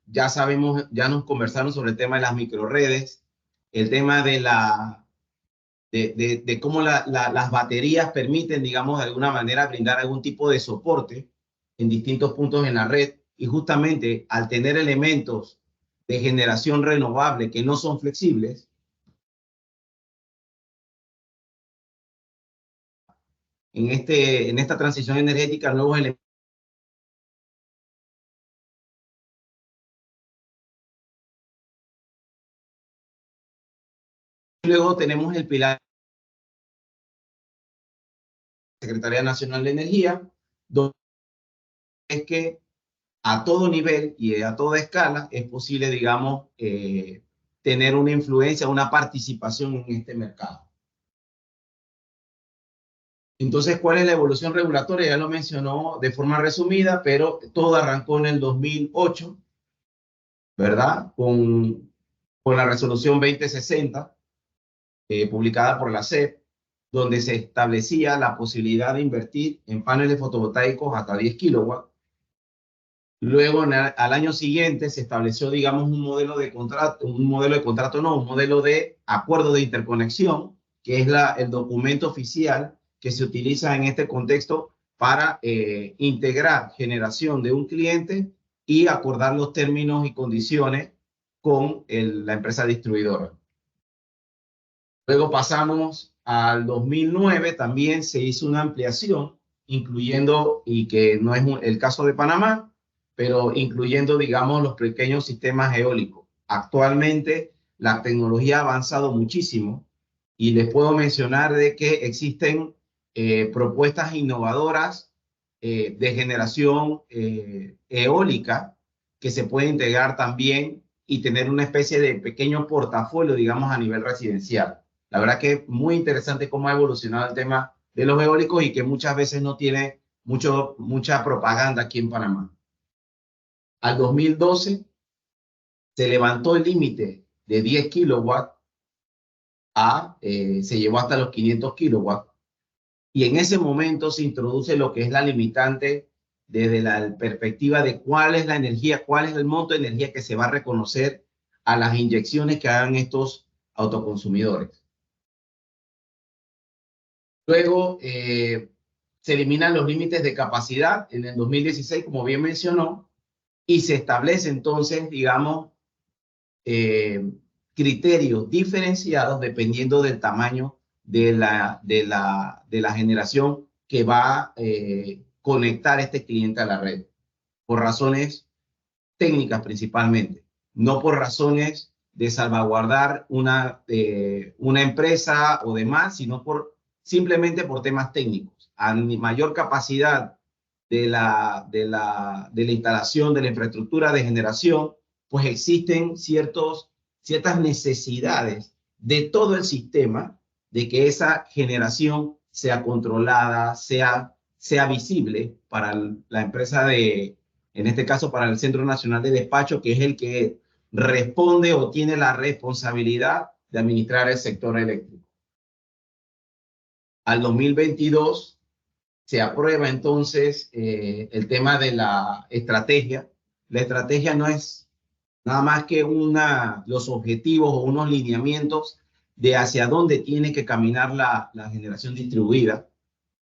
Ya sabemos, ya nos conversaron sobre el tema de las microredes, el tema de cómo las baterías permiten, digamos, de alguna manera brindar algún tipo de soporte en distintos puntos en la red. Y justamente al tener elementos de generación renovable que no son flexibles, en esta transición energética, nuevos elementos. Luego tenemos el pilar de la Secretaría Nacional de Energía, donde es que a todo nivel y a toda escala es posible, digamos, tener una influencia, una participación en este mercado. Entonces, ¿cuál es la evolución regulatoria? Ya lo mencionó de forma resumida, pero todo arrancó en el 2008, ¿verdad? Con la resolución 2060, publicada por la SEP, donde se establecía la posibilidad de invertir en paneles fotovoltaicos hasta 10 kilowatts. Luego, al año siguiente, se estableció, digamos, un modelo de acuerdo de interconexión, que es el documento oficial que se utiliza en este contexto para integrar generación de un cliente y acordar los términos y condiciones con la empresa distribuidora. Luego pasamos al 2009, también se hizo una ampliación, incluyendo, y que no es el caso de Panamá, pero incluyendo, digamos, los pequeños sistemas eólicos. Actualmente la tecnología ha avanzado muchísimo y les puedo mencionar de que existen propuestas innovadoras de generación eólica que se puede integrar también y tener una especie de pequeño portafolio, digamos, a nivel residencial. La verdad que es muy interesante cómo ha evolucionado el tema de los eólicos y que muchas veces no tiene mucha propaganda aquí en Panamá. Al 2012 se levantó el límite de 10 kilowatts se llevó hasta los 500 kilowatts. Y en ese momento se introduce lo que es la limitante desde la perspectiva de cuál es la energía, cuál es el monto de energía que se va a reconocer a las inyecciones que hagan estos autoconsumidores. Luego se eliminan los límites de capacidad en el 2016, como bien mencionó, y se establece entonces, digamos, criterios diferenciados dependiendo del tamaño de la generación que va a conectar este cliente a la red, por razones técnicas principalmente, no por razones de salvaguardar una empresa o demás, sino simplemente por temas técnicos. A mayor capacidad de la instalación, de la infraestructura de generación, pues existen ciertas necesidades de todo el sistema de que esa generación sea controlada, sea visible para la empresa en este caso para el Centro Nacional de Despacho, que es el que responde o tiene la responsabilidad de administrar el sector eléctrico. Al 2022 se aprueba entonces el tema de la estrategia. La estrategia no es nada más que los objetivos o unos lineamientos de hacia dónde tiene que caminar la generación distribuida.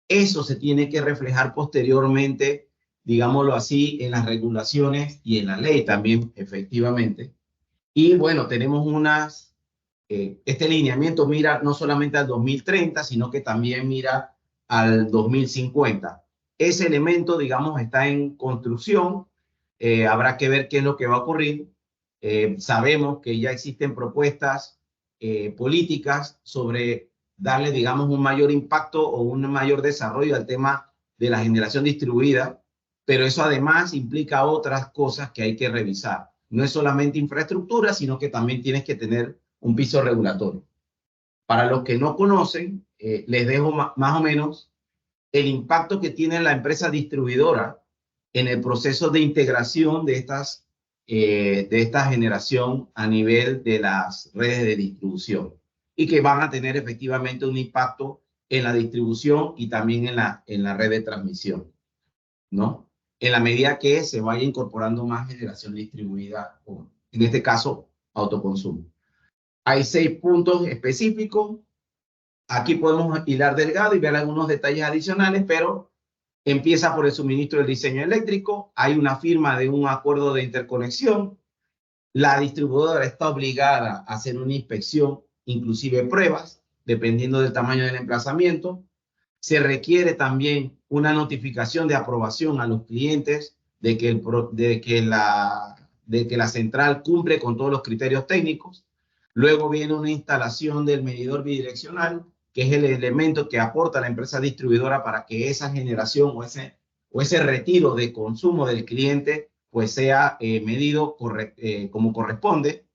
Eso se tiene que reflejar posteriormente, digámoslo así, en las regulaciones y en la ley también, efectivamente. Y bueno, tenemos este lineamiento mira no solamente al 2030, sino que también mira al 2050. Ese elemento, digamos, está en construcción. Habrá que ver qué es lo que va a ocurrir. Sabemos que ya existen propuestas políticas sobre darle, digamos, un mayor impacto o un mayor desarrollo al tema de la generación distribuida, pero eso además implica otras cosas que hay que revisar. No es solamente infraestructura, sino que también tienes que tener un piso regulatorio. Para los que no conocen, les dejo más o menos el impacto que tiene la empresa distribuidora en el proceso de integración de esta generación a nivel de las redes de distribución y que van a tener efectivamente un impacto en la distribución y también en la red de transmisión, ¿no? En la medida que se vaya incorporando más generación distribuida, o en este caso, autoconsumo. Hay 6 puntos específicos. Aquí podemos hilar delgado y ver algunos detalles adicionales, pero empieza por el suministro del diseño eléctrico. Hay una firma de un acuerdo de interconexión. La distribuidora está obligada a hacer una inspección, inclusive pruebas, dependiendo del tamaño del emplazamiento. Se requiere también una notificación de aprobación a los clientes de que la central cumple con todos los criterios técnicos. Luego viene una instalación del medidor bidireccional, que es el elemento que aporta la empresa distribuidora para que esa generación o ese retiro de consumo del cliente pues sea medido como corresponde.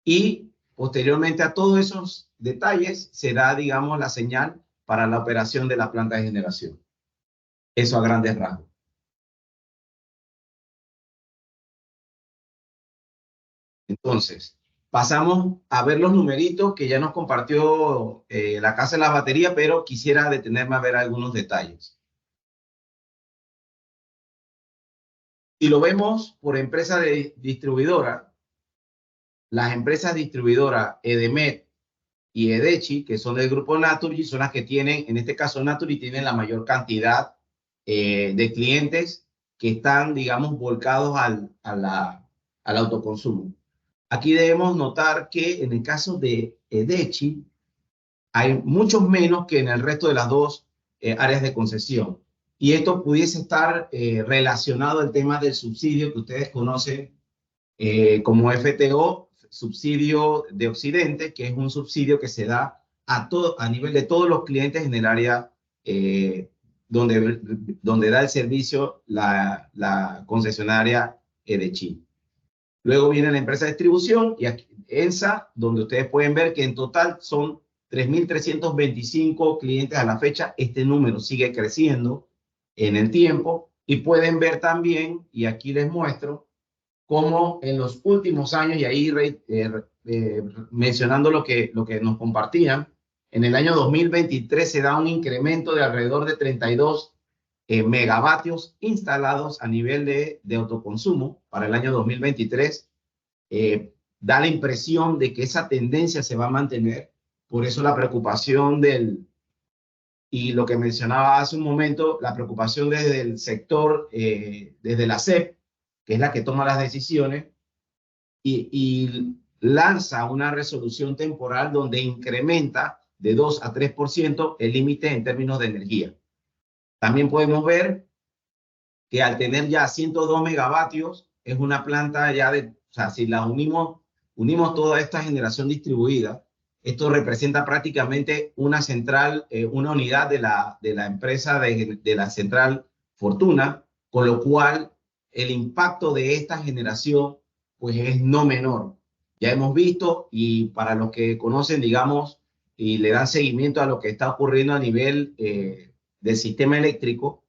Y posteriormente a todos esos detalles se da, digamos, la señal para la operación de la planta de generación. Eso a grandes rasgos. Entonces, pasamos a ver los numeritos que ya nos compartió la Casa de las Baterías, pero quisiera detenerme a ver algunos detalles. Si lo vemos por empresa distribuidora, las empresas distribuidoras EDEMET y EDECHI, que son del grupo Naturgy, son las que tienen, en este caso Naturgy, tienen la mayor cantidad de clientes que están, digamos, volcados al autoconsumo. Aquí debemos notar que en el caso de EDECHI hay muchos menos que en el resto de las dos áreas de concesión. Y esto pudiese estar relacionado al tema del subsidio que ustedes conocen como FTO, subsidio de Occidente, que es un subsidio que se da a nivel de todos los clientes en el área donde da el servicio la concesionaria de Chile. Luego viene la empresa de distribución y aquí, ENSA, donde ustedes pueden ver que en total son 3.325 clientes a la fecha. Este número sigue creciendo en el tiempo y pueden ver también, y aquí les muestro, cómo en los últimos años, y ahí mencionando lo que nos compartían, en el año 2023 se da un incremento de alrededor de 32 megavatios instalados a nivel de autoconsumo para el año 2023. Da la impresión de que esa tendencia se va a mantener. Por eso la preocupación y lo que mencionaba hace un momento, la preocupación desde el sector, desde la SEP, que es la que toma las decisiones, y lanza una resolución temporal donde incrementa de 2 a 3% el límite en términos de energía. También podemos ver que al tener ya 102 megavatios, es una planta ya o sea, si la unimos toda esta generación distribuida, esto representa prácticamente una central, una unidad de la empresa de la central Fortuna, con lo cual el impacto de esta generación pues es no menor. Ya hemos visto, y para los que conocen, digamos, y le dan seguimiento a lo que está ocurriendo a nivel del sistema eléctrico,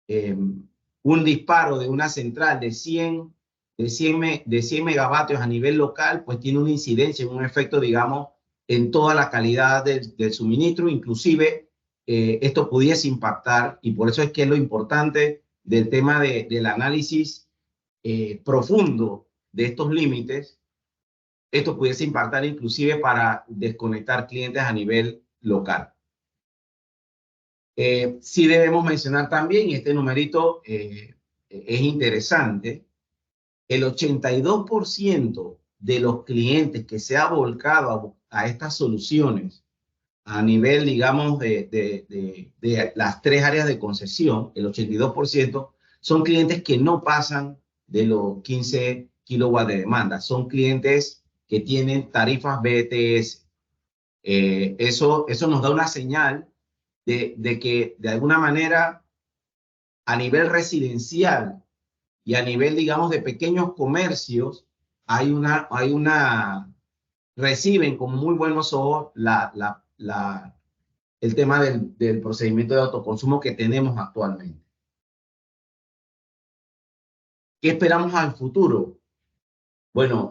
un disparo de una central de 100 megavatios a nivel local, pues tiene una incidencia, un efecto, digamos, en toda la calidad del suministro. Inclusive esto pudiese impactar, y por eso es que es lo importante del tema del análisis profundo de estos límites. Esto pudiese impactar inclusive para desconectar clientes a nivel local. Sí debemos mencionar también, y este numerito es interesante, el 82% de los clientes que se ha volcado a estas soluciones a nivel, digamos, de las 3 áreas de concesión, el 82% son clientes que no pasan de los 15 kilowatts de demanda. Son clientes que tienen tarifas BTS. Eso nos da una señal de que de alguna manera a nivel residencial y a nivel, digamos, de pequeños comercios, reciben con muy buenos ojos el tema del procedimiento de autoconsumo que tenemos actualmente. ¿Qué esperamos al futuro? Bueno,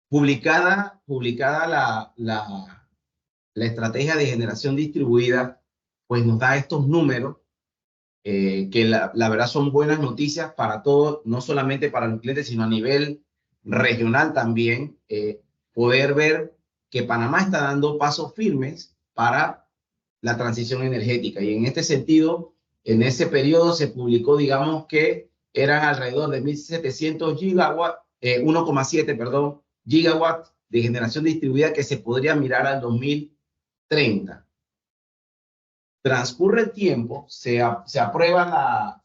publicada la estrategia de generación distribuida, pues nos da estos números que la verdad son buenas noticias para todos, no solamente para los clientes, sino a nivel regional también, poder ver que Panamá está dando pasos firmes para la transición energética. Y en este sentido, en ese periodo se publicó, digamos, que eran alrededor de 1.700 gigawatts, 1,7, perdón, gigawatts de generación distribuida que se podría mirar al 2030. Transcurre el tiempo, se aprueba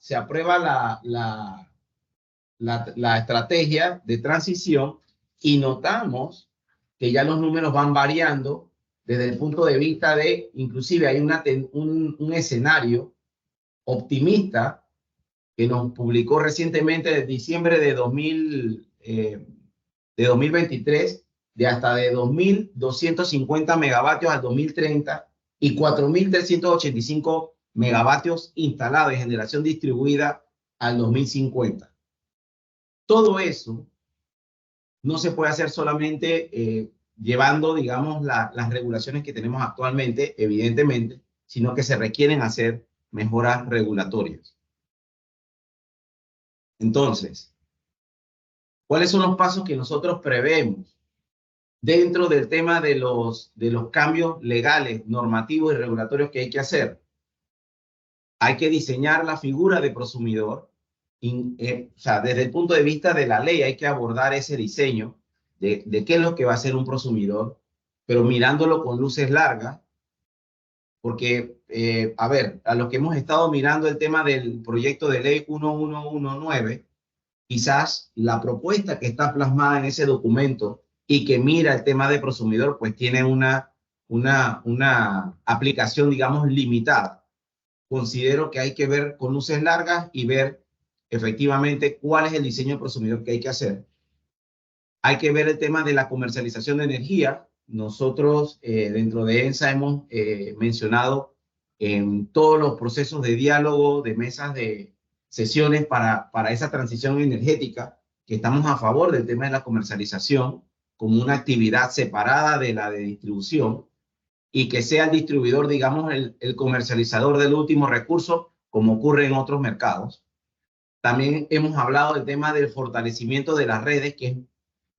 la estrategia de transición y notamos que ya los números van variando desde el punto de vista de, inclusive hay un escenario optimista que nos publicó recientemente en diciembre de 2023, de hasta de 2.250 megavatios al 2030 y 4.385 megavatios instalados en generación distribuida al 2050. Todo eso no se puede hacer solamente llevando, digamos, las regulaciones que tenemos actualmente, evidentemente, sino que se requieren hacer mejoras regulatorias. Entonces, ¿cuáles son los pasos que nosotros prevemos dentro del tema de los cambios legales, normativos y regulatorios que hay que hacer? Hay que diseñar la figura de prosumidor. O sea, desde el punto de vista de la ley hay que abordar ese diseño de qué es lo que va a ser un prosumidor, pero mirándolo con luces largas, porque, a ver, a los que hemos estado mirando el tema del proyecto de ley 1119, quizás la propuesta que está plasmada en ese documento y que mira el tema de prosumidor, pues tiene una una aplicación, digamos, limitada. Considero que hay que ver con luces largas y ver efectivamente cuál es el diseño de prosumidor que hay que hacer. Hay que ver el tema de la comercialización de energía. Nosotros dentro de ENSA hemos mencionado en todos los procesos de diálogo, de mesas de sesiones para esa transición energética, que estamos a favor del tema de la comercialización como una actividad separada de la de distribución y que sea el distribuidor, digamos, el comercializador del último recurso, como ocurre en otros mercados. También hemos hablado del tema del fortalecimiento de las redes, que es,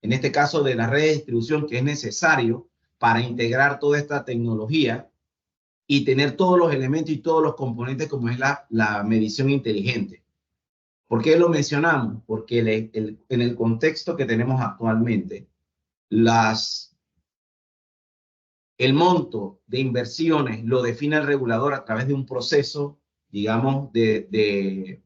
en este caso de las redes de distribución, que es necesario para integrar toda esta tecnología y tener todos los elementos y todos los componentes como es la medición inteligente. ¿Por qué lo mencionamos? Porque en el contexto que tenemos actualmente, el monto de inversiones lo define el regulador a través de un proceso, digamos, de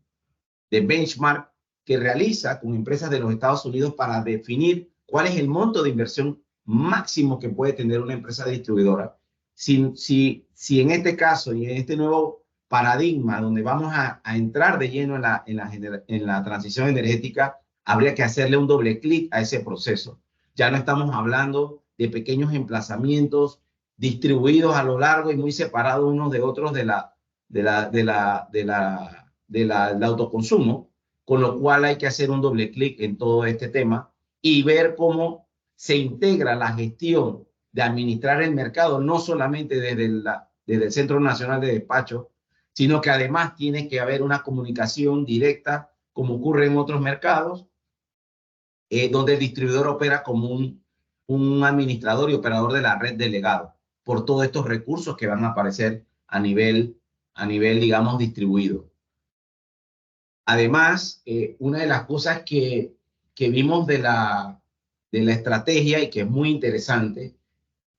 benchmark que realiza con empresas de los Estados Unidos para definir cuál es el monto de inversión máximo que puede tener una empresa distribuidora. Si en este caso y en este nuevo paradigma donde vamos a entrar de lleno en la transición energética, habría que hacerle un doble clic a ese proceso. Ya no estamos hablando de pequeños emplazamientos distribuidos a lo largo y muy separados unos de otros del autoconsumo, con lo cual hay que hacer un doble clic en todo este tema y ver cómo se integra la gestión de administrar el mercado, no solamente desde el Centro Nacional de Despacho, sino que además tiene que haber una comunicación directa, como ocurre en otros mercados, donde el distribuidor opera como un administrador y operador de la red delegado por todos estos recursos que van a aparecer a nivel, digamos, distribuido. Además, una de las cosas que vimos de la estrategia y que es muy interesante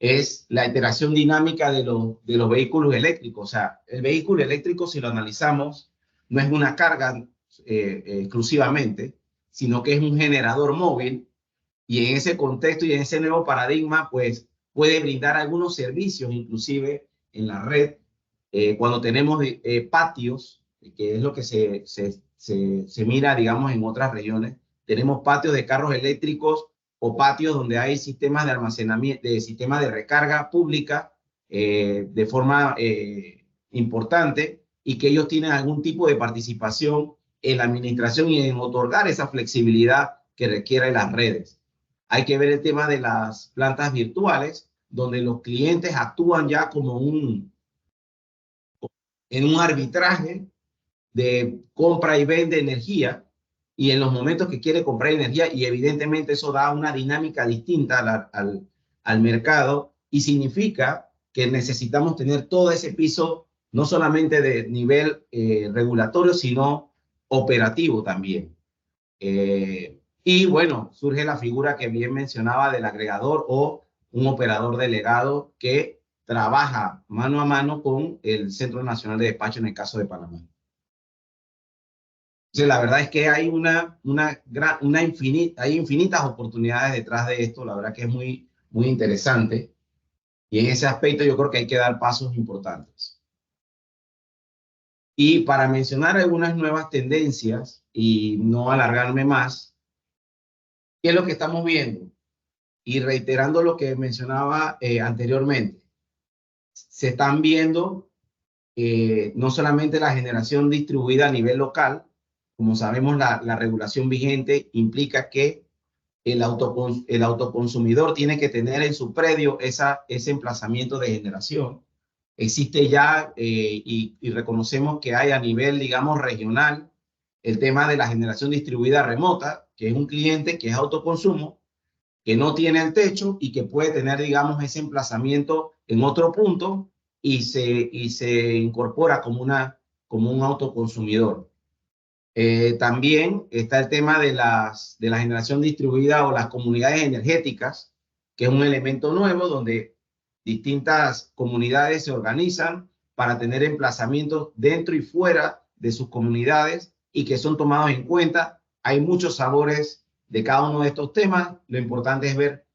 es la iteración dinámica de los vehículos eléctricos. O sea, el vehículo eléctrico, si lo analizamos, no es una carga exclusivamente, sino que es un generador móvil y en ese contexto y en ese nuevo paradigma, pues puede brindar algunos servicios, inclusive en la red, cuando tenemos patios, que es lo que se mira, digamos, en otras regiones. Tenemos patios de carros eléctricos o patios donde hay sistemas de almacenamiento, sistemas de recarga pública de forma importante y que ellos tienen algún tipo de participación en la administración y en otorgar esa flexibilidad que requieren las redes. Hay que ver el tema de las plantas virtuales, donde los clientes actúan ya como en un arbitraje de compra y venta de energía, y en los momentos que quiere comprar energía, y evidentemente eso da una dinámica distinta al mercado, y significa que necesitamos tener todo ese piso, no solamente de nivel regulatorio, sino operativo también. Y bueno, surge la figura que bien mencionaba del agregador o un operador delegado que trabaja mano a mano con el Centro Nacional de Despacho en el caso de Panamá. Entonces, la verdad es que hay hay infinitas oportunidades detrás de esto. La verdad que es muy, muy interesante. Y en ese aspecto yo creo que hay que dar pasos importantes. Y para mencionar algunas nuevas tendencias y no alargarme más, ¿qué es lo que estamos viendo? Y reiterando lo que mencionaba anteriormente, se están viendo no solamente la generación distribuida a nivel local. Como sabemos, la regulación vigente implica que el autoconsumidor tiene que tener en su predio ese emplazamiento de generación. Existe ya y reconocemos que hay a nivel, digamos, regional, el tema de la generación distribuida remota, que es un cliente que es autoconsumo, que no tiene el techo y que puede tener, digamos, ese emplazamiento en otro punto y se incorpora como un autoconsumidor. También está el tema de la generación distribuida o las comunidades energéticas, que es un elemento nuevo donde distintas comunidades se organizan para tener emplazamientos dentro y fuera de sus comunidades y que son tomados en cuenta. Hay muchos sabores de cada uno de estos temas. Lo importante es ver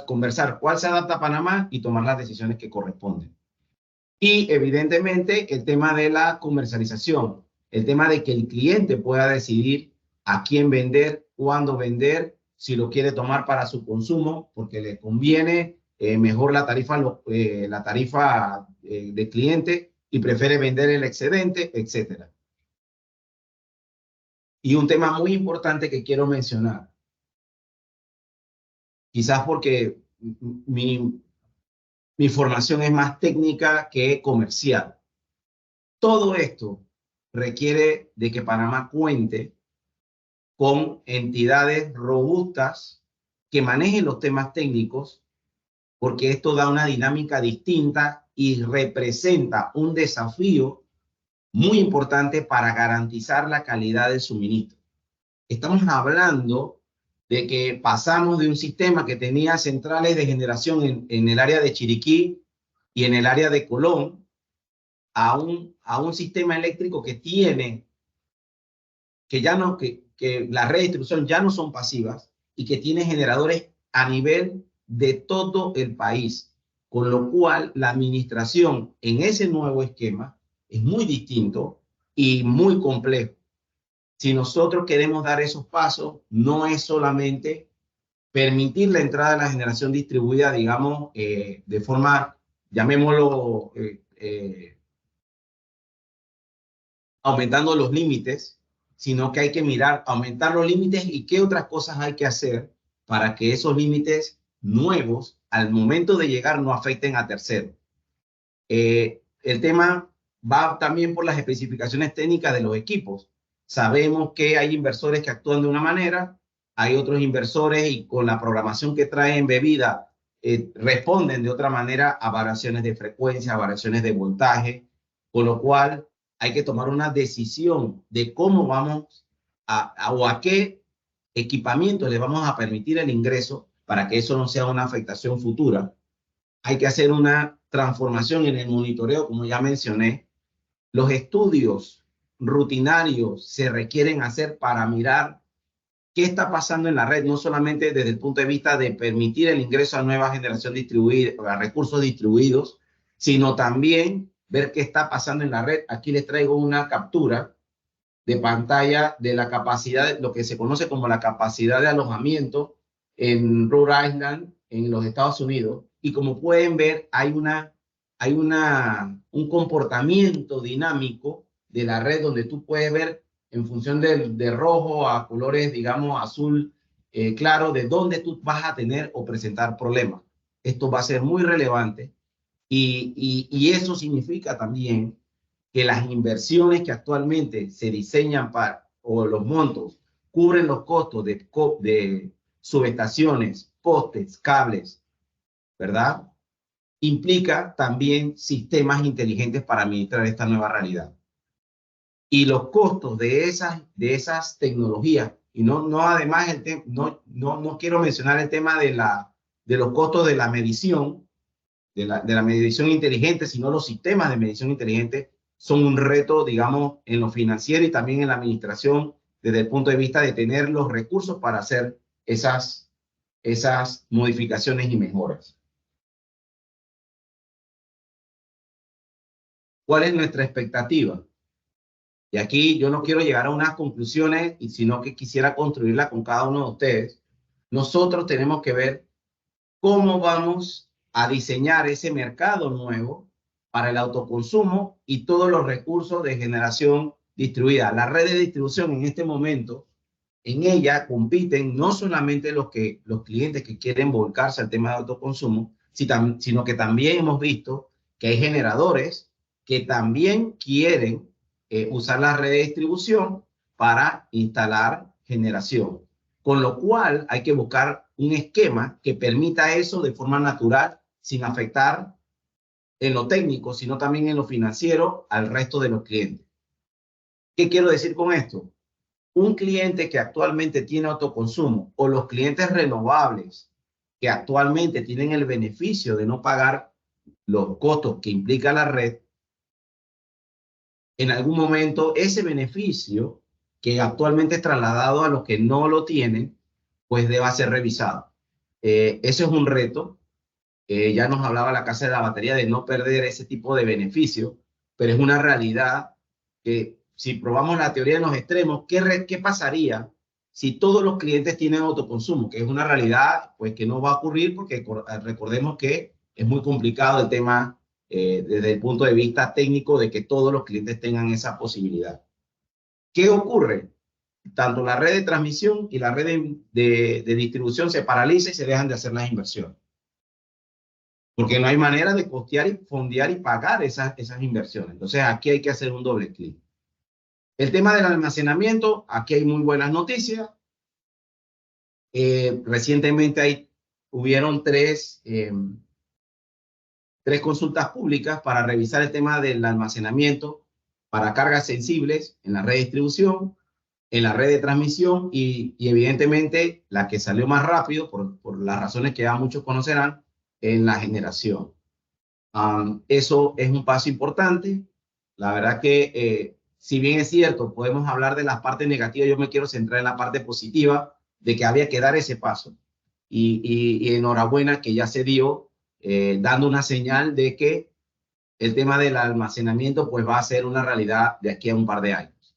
conversar cuál se adapta a Panamá y tomar las decisiones que corresponden. Y evidentemente el tema de la comercialización, el tema de que el cliente pueda decidir a quién vender, cuándo vender, si lo quiere tomar para su consumo, porque le conviene mejor la tarifa de cliente y prefiere vender el excedente, etc. Y un tema muy importante que quiero mencionar, quizás porque mi formación es más técnica que comercial. Todo esto requiere de que Panamá cuente con entidades robustas que manejen los temas técnicos, porque esto da una dinámica distinta y representa un desafío muy importante para garantizar la calidad del suministro. Estamos hablando de que pasamos de un sistema que tenía centrales de generación en el área de Chiriquí y en el área de Colón a un sistema eléctrico que tiene, que las redes de distribución ya no son pasivas y que tiene generadores a nivel de todo el país, con lo cual la administración en ese nuevo esquema es muy distinto y muy complejo. Si nosotros queremos dar esos pasos, no es solamente permitir la entrada de la generación distribuida, digamos, de forma, llamémoslo, aumentando los límites, sino que hay que mirar, aumentar los límites y qué otras cosas hay que hacer para que esos límites nuevos, al momento de llegar, no afecten a terceros. El tema va también por las especificaciones técnicas de los equipos. Sabemos que hay inversores que actúan de una manera, hay otros inversores y con la programación que traen bebida responden de otra manera a variaciones de frecuencia, a variaciones de voltaje, con lo cual hay que tomar una decisión de cómo vamos o a qué equipamiento le vamos a permitir el ingreso para que eso no sea una afectación futura. Hay que hacer una transformación en el monitoreo, como ya mencioné. Los estudios rutinarios se requieren hacer para mirar qué está pasando en la red, no solamente desde el punto de vista de permitir el ingreso a nueva generación distribuida, a recursos distribuidos, sino también ver qué está pasando en la red. Aquí les traigo una captura de pantalla de la capacidad, lo que se conoce como la capacidad de alojamiento en Rhode Island, en los Estados Unidos. Y como pueden ver, hay un comportamiento dinámico de la red donde tú puedes ver en función de rojo a colores, digamos, azul claro, de dónde tú vas a tener o presentar problemas. Esto va a ser muy relevante y eso significa también que las inversiones que actualmente se diseñan o los montos cubren los costos de subestaciones, postes, cables, ¿verdad? Implica también sistemas inteligentes para administrar esta nueva realidad. Y los costos de esas tecnologías, y no además, no quiero mencionar el tema de los costos de la medición, de la medición inteligente, sino los sistemas de medición inteligente son un reto, digamos, en lo financiero y también en la administración, desde el punto de vista de tener los recursos para hacer esas modificaciones y mejoras. ¿Cuál es nuestra expectativa? Y aquí yo no quiero llegar a unas conclusiones, sino que quisiera construirla con cada uno de ustedes. Nosotros tenemos que ver cómo vamos a diseñar ese mercado nuevo para el autoconsumo y todos los recursos de generación distribuida. La red de distribución en este momento, en ella compiten no solamente los clientes que quieren volcarse al tema de autoconsumo, sino que también hemos visto que hay generadores que también quieren usar la red de distribución para instalar generación. Con lo cual hay que buscar un esquema que permita eso de forma natural, sin afectar en lo técnico, sino también en lo financiero al resto de los clientes. ¿Qué quiero decir con esto? Un cliente que actualmente tiene autoconsumo o los clientes renovables que actualmente tienen el beneficio de no pagar los costos que implica la red, en algún momento ese beneficio que actualmente es trasladado a los que no lo tienen, pues deba ser revisado. Eso es un reto. Ya nos hablaba la Casa de la Batería de no perder ese tipo de beneficio, pero es una realidad que si probamos la teoría de los extremos, ¿qué pasaría si todos los clientes tienen autoconsumo? Que es una realidad pues, que no va a ocurrir porque recordemos que es muy complicado el tema desde el punto de vista técnico de que todos los clientes tengan esa posibilidad. ¿Qué ocurre? Tanto la red de transmisión y la red de distribución se paraliza y se dejan de hacer las inversiones. Porque no hay manera de costear y fondear y pagar esas inversiones. Entonces, aquí hay que hacer un doble clic. El tema del almacenamiento, aquí hay muy buenas noticias. Recientemente hubieron tres consultas públicas para revisar el tema del almacenamiento para cargas sensibles en la red de distribución, en la red de transmisión y evidentemente la que salió más rápido, por las razones que ya muchos conocerán, en la generación. Eso es un paso importante. La verdad que, si bien es cierto, podemos hablar de las partes negativas, yo me quiero centrar en la parte positiva de que había que dar ese paso. Y enhorabuena que ya se dio, dando una señal de que el tema del almacenamiento pues va a ser una realidad de aquí a un par de años.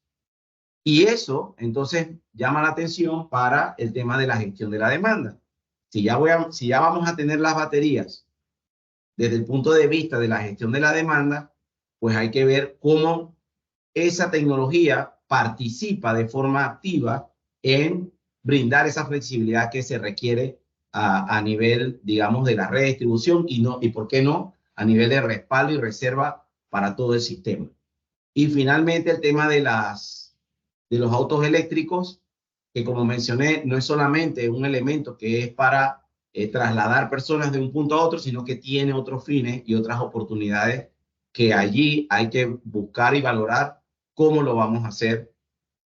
Y eso, entonces, llama la atención para el tema de la gestión de la demanda. Si ya vamos a tener las baterías desde el punto de vista de la gestión de la demanda, pues hay que ver cómo esa tecnología participa de forma activa en brindar esa flexibilidad que se requiere a nivel, digamos, de la red de distribución y por qué no, a nivel de respaldo y reserva para todo el sistema. Y finalmente el tema de los autos eléctricos, que como mencioné, no es solamente un elemento que es para trasladar personas de un punto a otro, sino que tiene otros fines y otras oportunidades que allí hay que buscar y valorar cómo lo vamos a hacer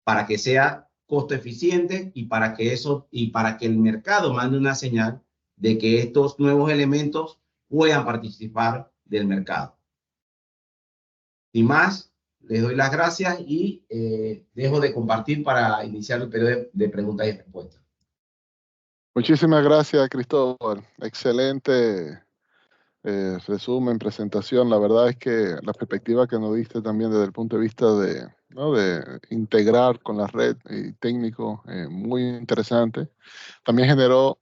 para que sea costo eficiente y para que el mercado mande una señal de que estos nuevos elementos puedan participar del mercado. Sin más, les doy las gracias y dejo de compartir para iniciar el periodo de preguntas y respuestas. Muchísimas gracias, Cristóbal. Excelente resumen, presentación. La verdad es que la perspectiva que nos diste también desde el punto de vista de, ¿no?, de integrar con la red y técnico, muy interesante. También generó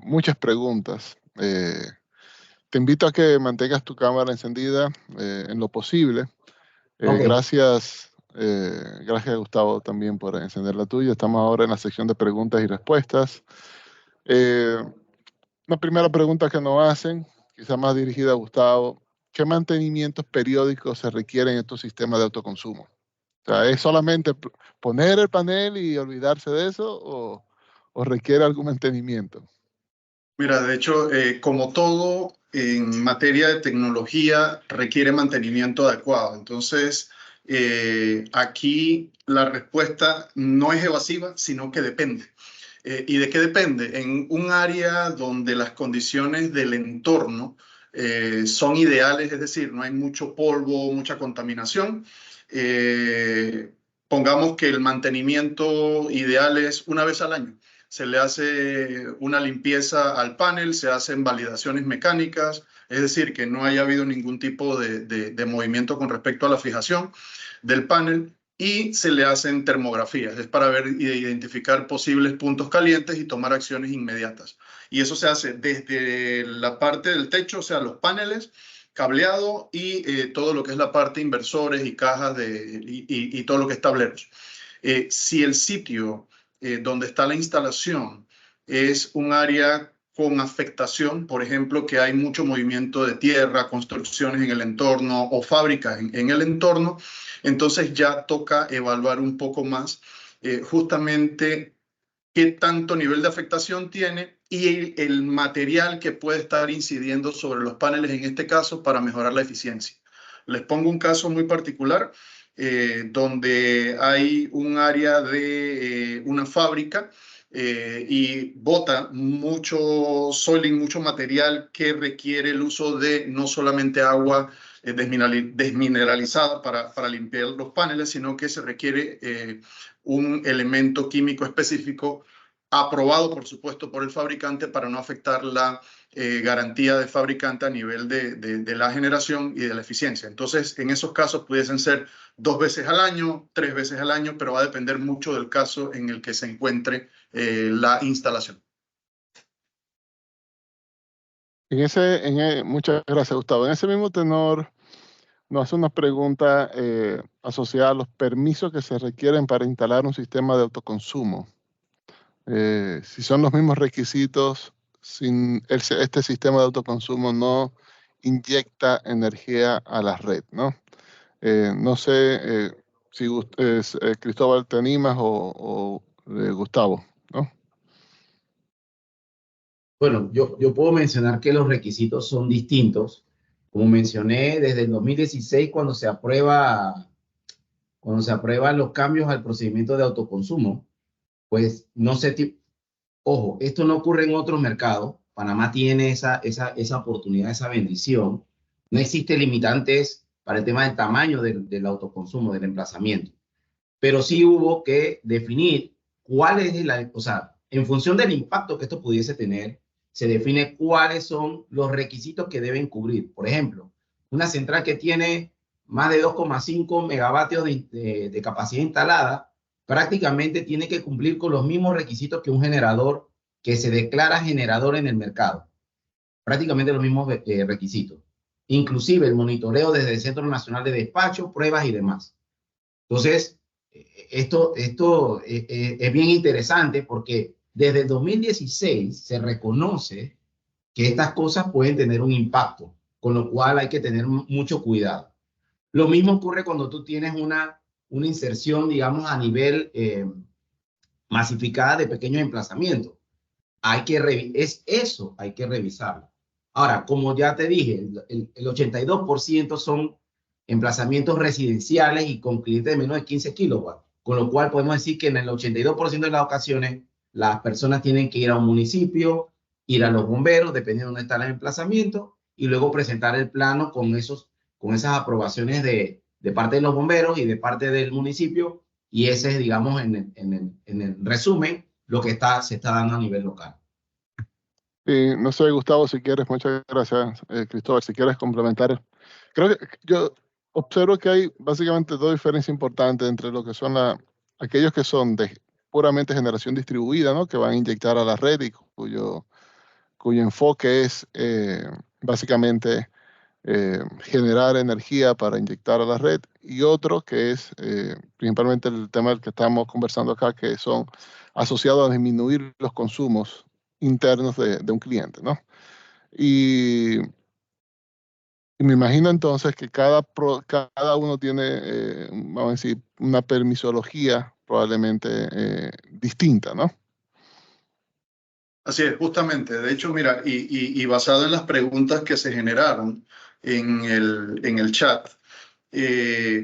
muchas preguntas. Te invito a que mantengas tu cámara encendida en lo posible. Okay. Gracias, Gustavo, también por encender la tuya. Estamos ahora en la sección de preguntas y respuestas. Una primera pregunta que nos hacen, quizá más dirigida a Gustavo: ¿qué mantenimientos periódicos se requieren en estos sistemas de autoconsumo? O sea, ¿es solamente poner el panel y olvidarse de eso o requiere algún mantenimiento? Mira, de hecho, como todo en materia de tecnología, requiere mantenimiento adecuado. Entonces, aquí la respuesta no es evasiva, sino que depende. ¿Y de qué depende? En un área donde las condiciones del entorno son ideales, es decir, no hay mucho polvo, mucha contaminación, pongamos que el mantenimiento ideal es una vez al año. Se le hace una limpieza al panel, se hacen validaciones mecánicas, es decir, que no haya habido ningún tipo de movimiento con respecto a la fijación del panel, y se le hacen termografías. Es para ver e identificar posibles puntos calientes y tomar acciones inmediatas. Y eso se hace desde la parte del techo, o sea, los paneles, cableado y todo lo que es la parte inversores y cajas y todo lo que es tableros. Si el sitio donde está la instalación es un área con afectación, por ejemplo, que hay mucho movimiento de tierra, construcciones en el entorno o fábricas en el entorno, entonces ya toca evaluar un poco más justamente qué tanto nivel de afectación tiene y el material que puede estar incidiendo sobre los paneles en este caso para mejorar la eficiencia. Les pongo un caso muy particular donde hay un área de una fábrica y bota mucho soiling, mucho material que requiere el uso de no solamente agua desmineralizada para limpiar los paneles, sino que se requiere un elemento químico específico aprobado, por supuesto, por el fabricante para no afectar la garantía de fabricante a nivel de la generación y de la eficiencia. Entonces, en esos casos pudiesen ser 2 veces al año, 3 veces al año, pero va a depender mucho del caso en el que se encuentre la instalación. Muchas gracias, Gustavo. En ese mismo tenor, nos hace una pregunta asociada a los permisos que se requieren para instalar un sistema de autoconsumo. Si son los mismos requisitos, sin este sistema de autoconsumo no inyecta energía a la red, ¿no? No sé si Cristóbal te animas o Gustavo, ¿no? Bueno, yo puedo mencionar que los requisitos son distintos. Como mencioné, desde el 2016, cuando se aprueban los cambios al procedimiento de autoconsumo, pues no se... Ojo, esto no ocurre en otros mercados. Panamá tiene esa oportunidad, esa bendición. No existe limitantes para el tema del tamaño del autoconsumo, del emplazamiento. Pero sí hubo que definir cuál es o sea, en función del impacto que esto pudiese tener, se define cuáles son los requisitos que deben cubrir. Por ejemplo, una central que tiene más de 2,5 megavatios de capacidad instalada, prácticamente tiene que cumplir con los mismos requisitos que un generador que se declara generador en el mercado. Prácticamente los mismos requisitos. Inclusive el monitoreo desde el Centro Nacional de Despacho, pruebas y demás. Entonces, esto es bien interesante porque desde el 2016 se reconoce que estas cosas pueden tener un impacto, con lo cual hay que tener mucho cuidado. Lo mismo ocurre cuando tú tienes una inserción, digamos, a nivel masificada de pequeños emplazamientos. Hay que hay que revisarlo. Ahora, como ya te dije, el 82% son emplazamientos residenciales y con clientes de menos de 15 kilowatts, con lo cual podemos decir que en el 82% de las ocasiones las personas tienen que ir a un municipio, ir a los bomberos, dependiendo de dónde está el emplazamiento, y luego presentar el plano con esas aprobaciones de parte de los bomberos y de parte del municipio, y ese es, digamos, en el resumen, lo que se está dando a nivel local. No sé, Gustavo, si quieres, muchas gracias, Cristóbal, si quieres complementar. Creo que yo observo que hay básicamente dos diferencias importantes entre lo que son aquellos que son de puramente generación distribuida, ¿no? Que van a inyectar a la red y cuyo enfoque es básicamente generar energía para inyectar a la red, y otro que es principalmente el tema del que estamos conversando acá, que son asociados a disminuir los consumos internos de un cliente, ¿no? Y me imagino entonces que cada uno tiene, vamos a decir, una permisología probablemente distinta, ¿no? Así es, justamente. De hecho, mira, y basado en las preguntas que se generaron en el chat,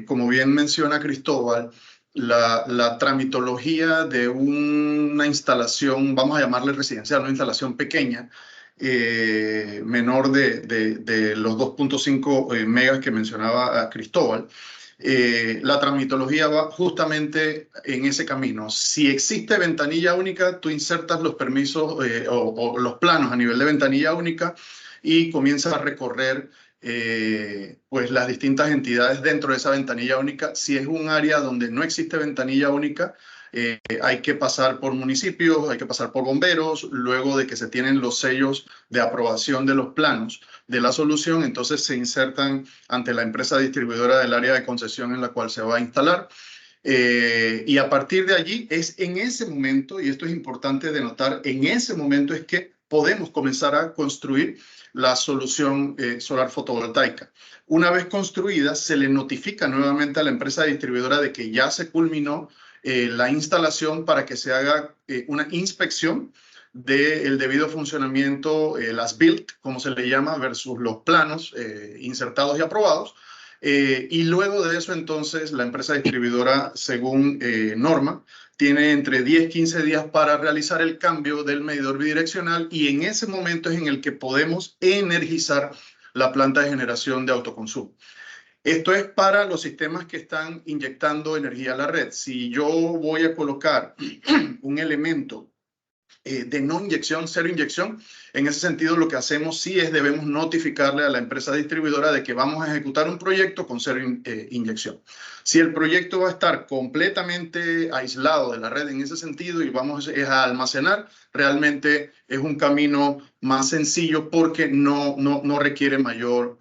como bien menciona Cristóbal, la tramitología de una instalación, vamos a llamarle residencial, una instalación pequeña, menor de los 2.5 megas que mencionaba Cristóbal, la tramitología va justamente en ese camino. Si existe ventanilla única, tú insertas los permisos o los planos a nivel de ventanilla única y comienzas a recorrer pues las distintas entidades dentro de esa ventanilla única. Si es un área donde no existe ventanilla única, hay que pasar por municipios, hay que pasar por bomberos, luego de que se tienen los sellos de aprobación de los planos de la solución, entonces se insertan ante la empresa distribuidora del área de concesión en la cual se va a instalar. Y a partir de allí es en ese momento, y esto es importante de notar, en ese momento es que podemos comenzar a construir la solución solar fotovoltaica. Una vez construida, se le notifica nuevamente a la empresa distribuidora de que ya se culminó la instalación para que se haga una inspección del debido funcionamiento, las build, como se le llama, versus los planos insertados y aprobados. Y luego de eso, entonces, la empresa distribuidora, según norma, tiene entre 10 y 15 días para realizar el cambio del medidor bidireccional, y en ese momento es en el que podemos energizar la planta de generación de autoconsumo. Esto es para los sistemas que están inyectando energía a la red. Si yo voy a colocar un elemento de no inyección, cero inyección. En ese sentido, lo que hacemos sí es debemos notificarle a la empresa distribuidora de que vamos a ejecutar un proyecto con cero inyección. Si el proyecto va a estar completamente aislado de la red en ese sentido y vamos a almacenar, realmente es un camino más sencillo porque no requiere mayor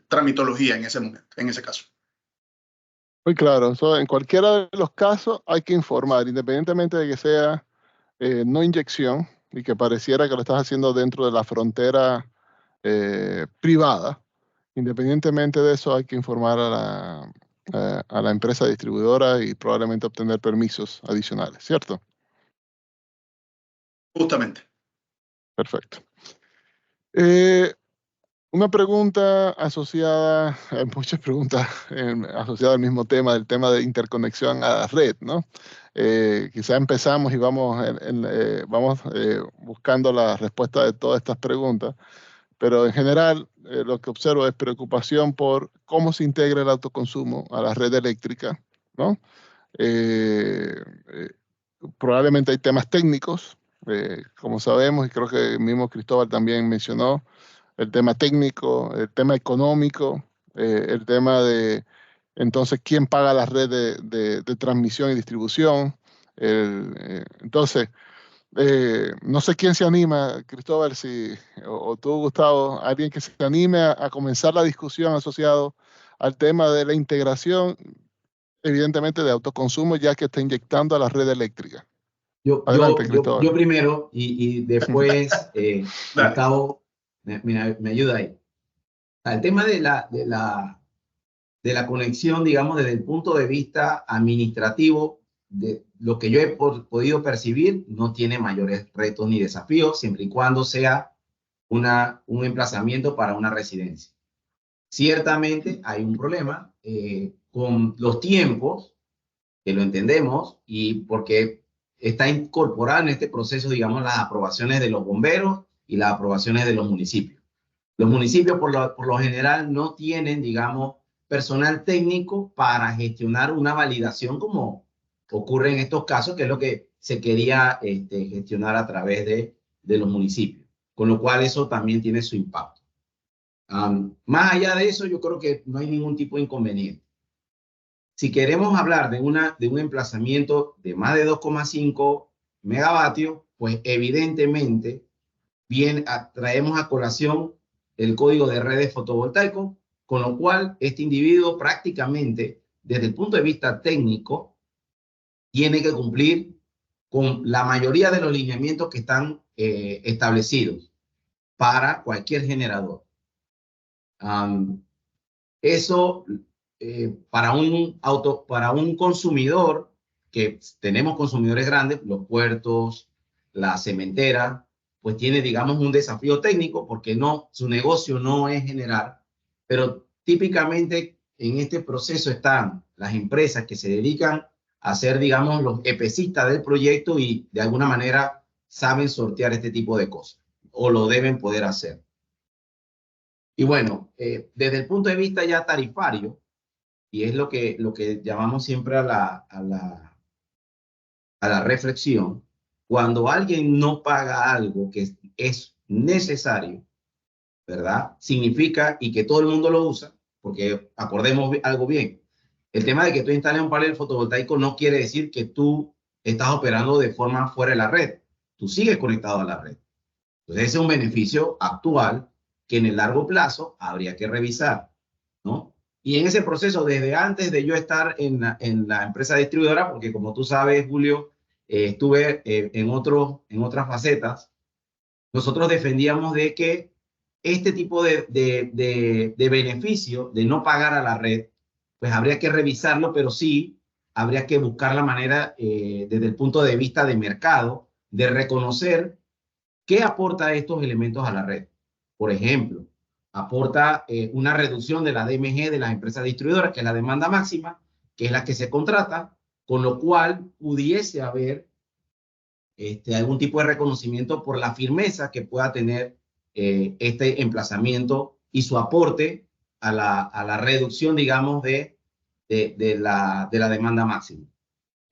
tramitología en ese momento, en ese caso. Muy claro. En cualquiera de los casos hay que informar, independientemente de que sea no inyección y que pareciera que lo estás haciendo dentro de la frontera privada. Independientemente de eso, hay que informar a la empresa distribuidora y probablemente obtener permisos adicionales, ¿cierto? Justamente. Perfecto. Una pregunta asociada, muchas preguntas asociadas al mismo tema, del tema de interconexión a la red, ¿no? Quizá empezamos y vamos buscando la respuesta de todas estas preguntas, pero en general lo que observo es preocupación por cómo se integra el autoconsumo a la red eléctrica, ¿no? Eh, eh, Probablemente hay temas técnicos, como sabemos, y creo que el mismo Cristóbal también mencionó, el tema técnico, el tema económico, el tema de, entonces, quién paga la red de transmisión y distribución. Entonces, no sé quién se anima, Cristóbal, o tú, Gustavo, alguien que se anime a comenzar la discusión asociado al tema de la integración, evidentemente, de autoconsumo, ya que está inyectando a la red eléctrica. Adelante, Cristóbal. Yo primero y después Gustavo me ayuda ahí. El tema de la conexión, digamos, desde el punto de vista administrativo, de lo que yo he podido percibir, no tiene mayores retos ni desafíos, siempre y cuando sea un emplazamiento para una residencia. Ciertamente hay un problema con los tiempos, que lo entendemos, y porque está incorporado en este proceso, digamos, las aprobaciones de los bomberos y las aprobaciones de los municipios. Los municipios, por lo general, no tienen, digamos, personal técnico para gestionar una validación como ocurre en estos casos, que es lo que se quería gestionar a través de los municipios. Con lo cual, eso también tiene su impacto. Más allá de eso, yo creo que no hay ningún tipo de inconveniente. Si queremos hablar de un emplazamiento de más de 2,5 megavatios, pues evidentemente traemos a colación el código de redes fotovoltaicos, con lo cual este individuo prácticamente, desde el punto de vista técnico, tiene que cumplir con la mayoría de los lineamientos que están establecidos para cualquier generador. Eso para un consumidor, que tenemos consumidores grandes, los puertos, la cementera, pues tiene, digamos, un desafío técnico porque su negocio no es generar, pero típicamente en este proceso están las empresas que se dedican a ser, digamos, los EPCistas del proyecto y de alguna manera saben sortear este tipo de cosas o lo deben poder hacer. Y bueno, desde el punto de vista ya tarifario, y es lo que llamamos siempre a la reflexión, cuando alguien no paga algo que es necesario, ¿verdad? Significa, y que todo el mundo lo usa, porque acordemos algo bien, el tema de que tú instales un panel fotovoltaico no quiere decir que tú estás operando de forma fuera de la red. Tú sigues conectado a la red. Entonces, ese es un beneficio actual que en el largo plazo habría que revisar, ¿no? Y en ese proceso, desde antes de yo estar en la empresa distribuidora, porque como tú sabes, Julio, estuve en otras facetas, nosotros defendíamos de que este tipo de beneficio de no pagar a la red, pues habría que revisarlo, pero sí habría que buscar la manera, desde el punto de vista de mercado, de reconocer qué aporta estos elementos a la red. Por ejemplo, aporta una reducción de la DMG de las empresas distribuidoras, que es la demanda máxima, que es la que se contrata, con lo cual pudiese haber algún tipo de reconocimiento por la firmeza que pueda tener este emplazamiento y su aporte a la reducción, digamos, de la demanda máxima.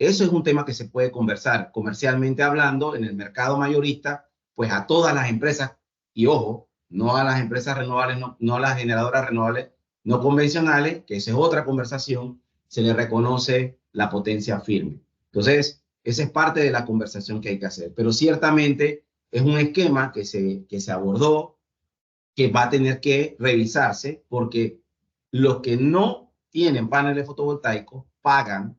Eso es un tema que se puede conversar comercialmente hablando en el mercado mayorista, pues a todas las empresas, y ojo, no a las empresas renovables, no a las generadoras renovables no convencionales, que esa es otra conversación, se le reconoce la potencia firme. Entonces, esa es parte de la conversación que hay que hacer. Pero ciertamente es un esquema que se abordó, que va a tener que revisarse, porque los que no tienen paneles fotovoltaicos pagan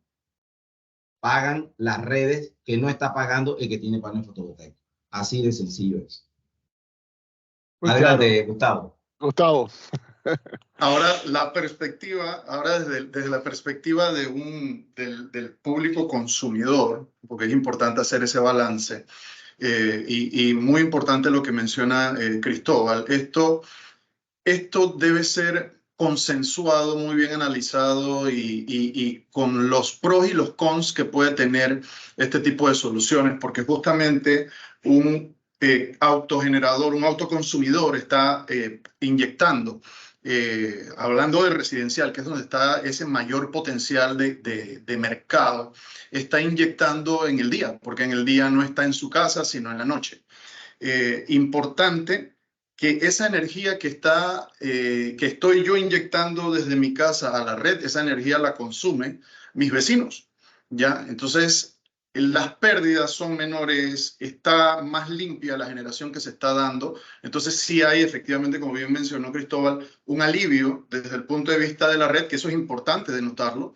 las redes que no está pagando el que tiene panel fotovoltaico. Así de sencillo es. Muy Adelante, claro. Gustavo. Gustavo. Ahora, ahora desde la perspectiva del público consumidor, porque es importante hacer ese balance, y muy importante lo que menciona Cristóbal, esto debe ser consensuado, muy bien analizado y con los pros y los cons que puede tener este tipo de soluciones, porque justamente un autogenerador, un autoconsumidor está inyectando, hablando del residencial, que es donde está ese mayor potencial de mercado, está inyectando en el día, porque en el día no está en su casa, sino en la noche. Importante que esa energía que estoy yo inyectando desde mi casa a la red, esa energía la consume mis vecinos, ¿ya? Entonces, las pérdidas son menores, está más limpia la generación que se está dando. Entonces, sí hay efectivamente, como bien mencionó Cristóbal, un alivio desde el punto de vista de la red, que eso es importante de notarlo,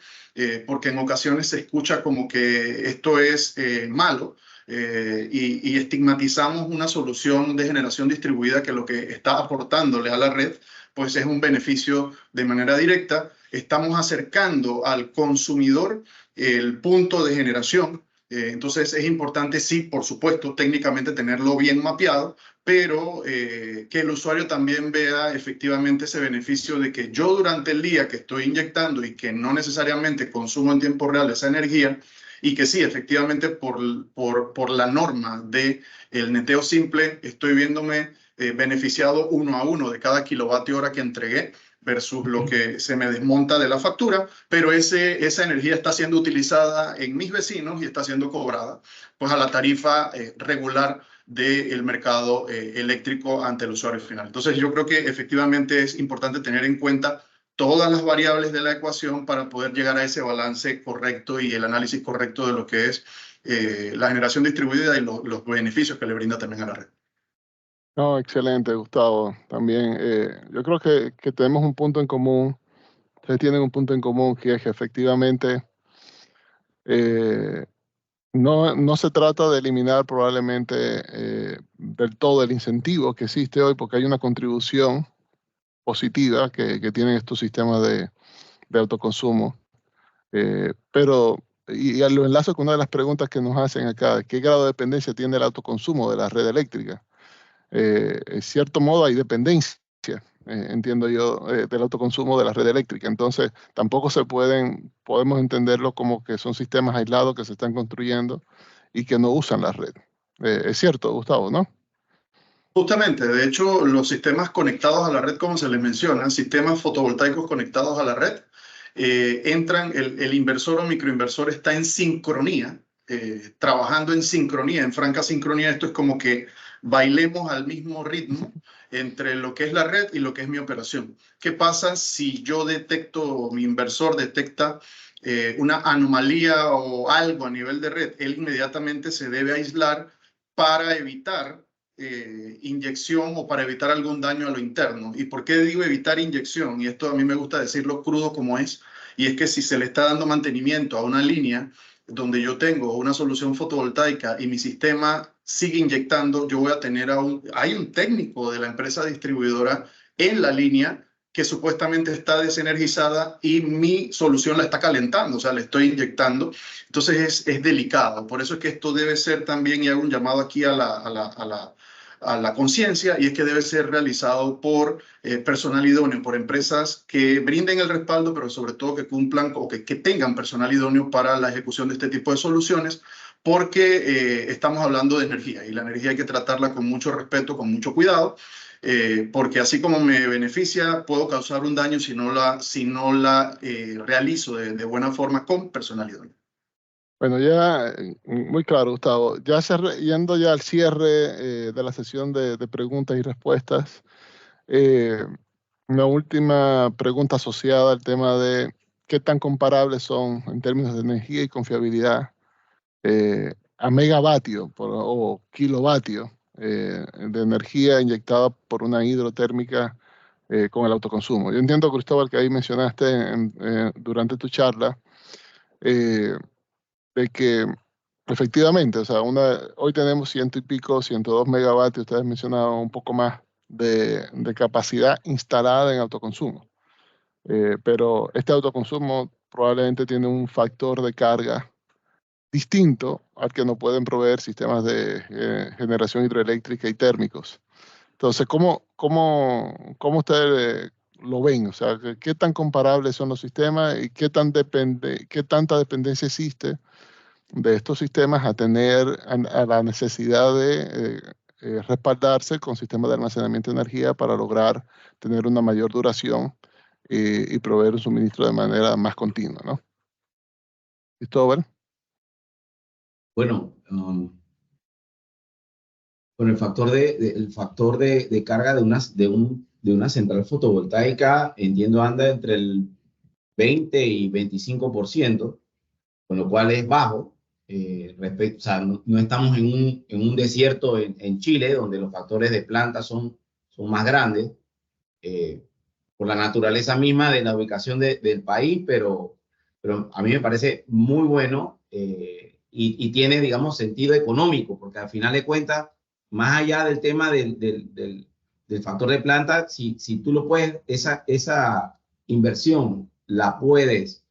porque en ocasiones se escucha como que esto es malo. Y estigmatizamos una solución de generación distribuida que lo que está aportándole a la red pues es un beneficio de manera directa. Estamos acercando al consumidor el punto de generación. Entonces es importante, sí, por supuesto, técnicamente tenerlo bien mapeado, pero que el usuario también vea efectivamente ese beneficio de que yo durante el día que estoy inyectando y que no necesariamente consumo en tiempo real esa energía, y que sí, efectivamente, por la norma del neteo simple, estoy viéndome beneficiado 1 a 1 de cada kilovatio hora que entregué versus lo que se me desmonta de la factura, pero esa energía está siendo utilizada en mis vecinos y está siendo cobrada pues a la tarifa regular del mercado eléctrico ante el usuario final. Entonces yo creo que efectivamente es importante tener en cuenta todas las variables de la ecuación para poder llegar a ese balance correcto y el análisis correcto de lo que es la generación distribuida y los beneficios que le brinda también a la red. No, excelente, Gustavo. También yo creo que tenemos un punto en común. Ustedes tienen un punto en común que es que efectivamente no se trata de eliminar probablemente del todo el incentivo que existe hoy, porque hay una contribución positiva que tienen estos sistemas de autoconsumo. Pero, y lo enlazo con una de las preguntas que nos hacen acá, ¿qué grado de dependencia tiene el autoconsumo de la red eléctrica? En cierto modo hay dependencia, entiendo yo, del autoconsumo de la red eléctrica. Entonces, tampoco podemos entenderlo como que son sistemas aislados que se están construyendo y que no usan la red. Es cierto, Gustavo, ¿no? Justamente, de hecho, los sistemas conectados a la red, como se les menciona, sistemas fotovoltaicos conectados a la red, el inversor o microinversor está en sincronía, trabajando en sincronía, en franca sincronía. Esto es como que bailemos al mismo ritmo entre lo que es la red y lo que es mi operación. ¿Qué pasa si yo detecto, mi inversor detecta una anomalía o algo a nivel de red? Él inmediatamente se debe aislar para evitar inyección o para evitar algún daño a lo interno. ¿Y por qué digo evitar inyección? Y esto a mí me gusta decirlo crudo como es, y es que si se le está dando mantenimiento a una línea donde yo tengo una solución fotovoltaica y mi sistema sigue inyectando, yo voy a tener hay un técnico de la empresa distribuidora en la línea que supuestamente está desenergizada y mi solución la está calentando, o sea, le estoy inyectando. Entonces es delicado. Por eso es que esto debe ser también, y hago un llamado aquí a la conciencia, y es que debe ser realizado por personal idóneo, por empresas que brinden el respaldo, pero sobre todo que cumplan o que tengan personal idóneo para la ejecución de este tipo de soluciones, porque estamos hablando de energía y la energía hay que tratarla con mucho respeto, con mucho cuidado, porque así como me beneficia, puedo causar un daño si no la realizo de buena forma con personal idóneo. Bueno, ya muy claro, Gustavo. Ya yendo ya al cierre de la sesión de preguntas y respuestas, eh, una última pregunta asociada al tema de qué tan comparables son en términos de energía y confiabilidad a megavatio o kilovatio de energía inyectada por una hidrotérmica con el autoconsumo. Yo entiendo, Cristóbal, que ahí mencionaste durante tu charla eh, de que efectivamente, o sea, hoy tenemos ciento y pico, 102 megavatios, ustedes mencionaban un poco más de capacidad instalada en autoconsumo. Pero este autoconsumo probablemente tiene un factor de carga distinto al que nos pueden proveer sistemas de generación hidroeléctrica y térmicos. Entonces, ¿cómo ustedes lo ven? O sea, ¿qué tan comparables son los sistemas y qué tanta dependencia existe de estos sistemas a la necesidad de respaldarse con sistemas de almacenamiento de energía para lograr tener una mayor duración y proveer un suministro de manera más continua, ¿no? ¿Cristóbal? Bueno, con el factor de carga de una central fotovoltaica, entiendo, anda entre el 20 y 25%, con lo cual es bajo. O sea, no estamos en un desierto en Chile, donde los factores de planta son más grandes, eh, por la naturaleza misma de la ubicación del país, pero a mí me parece muy bueno y tiene, digamos, sentido económico, porque al final de cuentas, más allá del tema del factor de planta, si tú lo puedes, esa inversión la puedes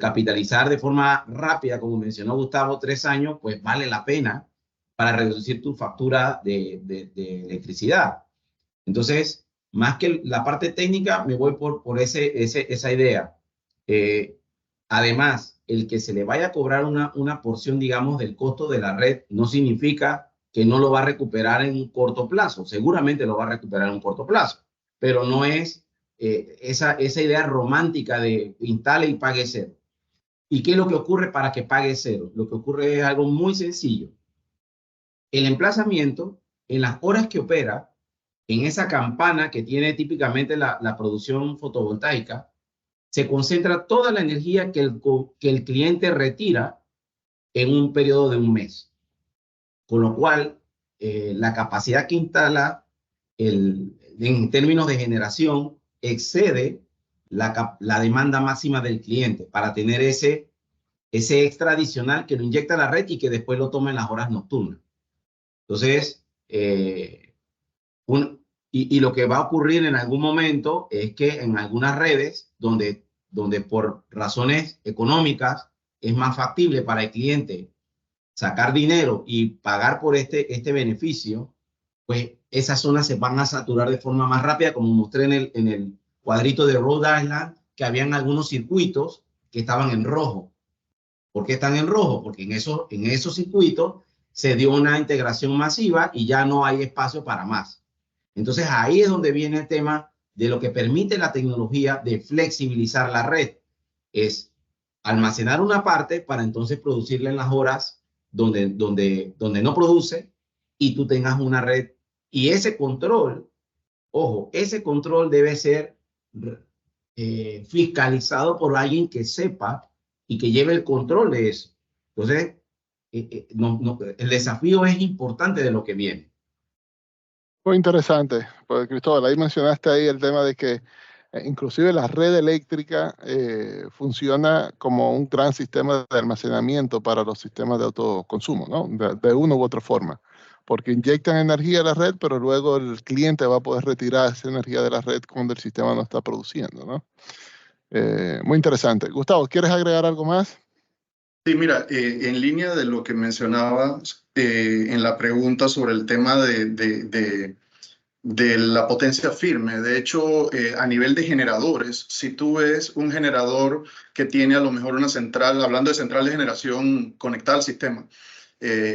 capitalizar de forma rápida, como mencionó Gustavo, 3 años, pues vale la pena para reducir tu factura de electricidad. Entonces, más que la parte técnica, me voy por esa idea. Eh, Además, el que se le vaya a cobrar una porción, digamos, del costo de la red no significa que no lo va a recuperar en un corto plazo. Seguramente lo va a recuperar en un corto plazo, pero no es esa idea romántica de instale y pague cero. ¿Y qué es lo que ocurre para que pague cero? Lo que ocurre es algo muy sencillo. El emplazamiento, en las horas que opera, en esa campana que tiene típicamente la producción fotovoltaica, se concentra toda la energía que el cliente retira en un periodo de un mes. Con lo cual, la capacidad que instala en términos de generación excede la demanda máxima del cliente para tener ese extra adicional que lo inyecta a la red y que después lo toma en las horas nocturnas. Entonces, y lo que va a ocurrir en algún momento es que en algunas redes donde por razones económicas es más factible para el cliente sacar dinero y pagar por este beneficio, pues esas zonas se van a saturar de forma más rápida, como mostré en el cuadrito de Rhode Island, que habían algunos circuitos que estaban en rojo. ¿Por qué están en rojo? Porque en esos circuitos se dio una integración masiva y ya no hay espacio para más. Entonces ahí es donde viene el tema de lo que permite la tecnología de flexibilizar la red. Es almacenar una parte para entonces producirla en las horas donde no produce y tú tengas una red. Y ese control, ojo, ese control debe ser fiscalizado por alguien que sepa y que lleve el control de eso. Entonces, el desafío es importante de lo que viene. Muy interesante, pues Cristóbal, ahí mencionaste ahí el tema de que inclusive la red eléctrica funciona como un gran sistema de almacenamiento para los sistemas de autoconsumo, ¿no? De una u otra forma, porque inyectan energía a la red, pero luego el cliente va a poder retirar esa energía de la red cuando el sistema no está produciendo, ¿no? Muy interesante. Gustavo, ¿quieres agregar algo más? Sí, mira, en línea de lo que mencionabas en la pregunta sobre el tema de la potencia firme. De hecho, a nivel de generadores, si tú ves un generador que tiene a lo mejor una central, hablando de central de generación conectada al sistema,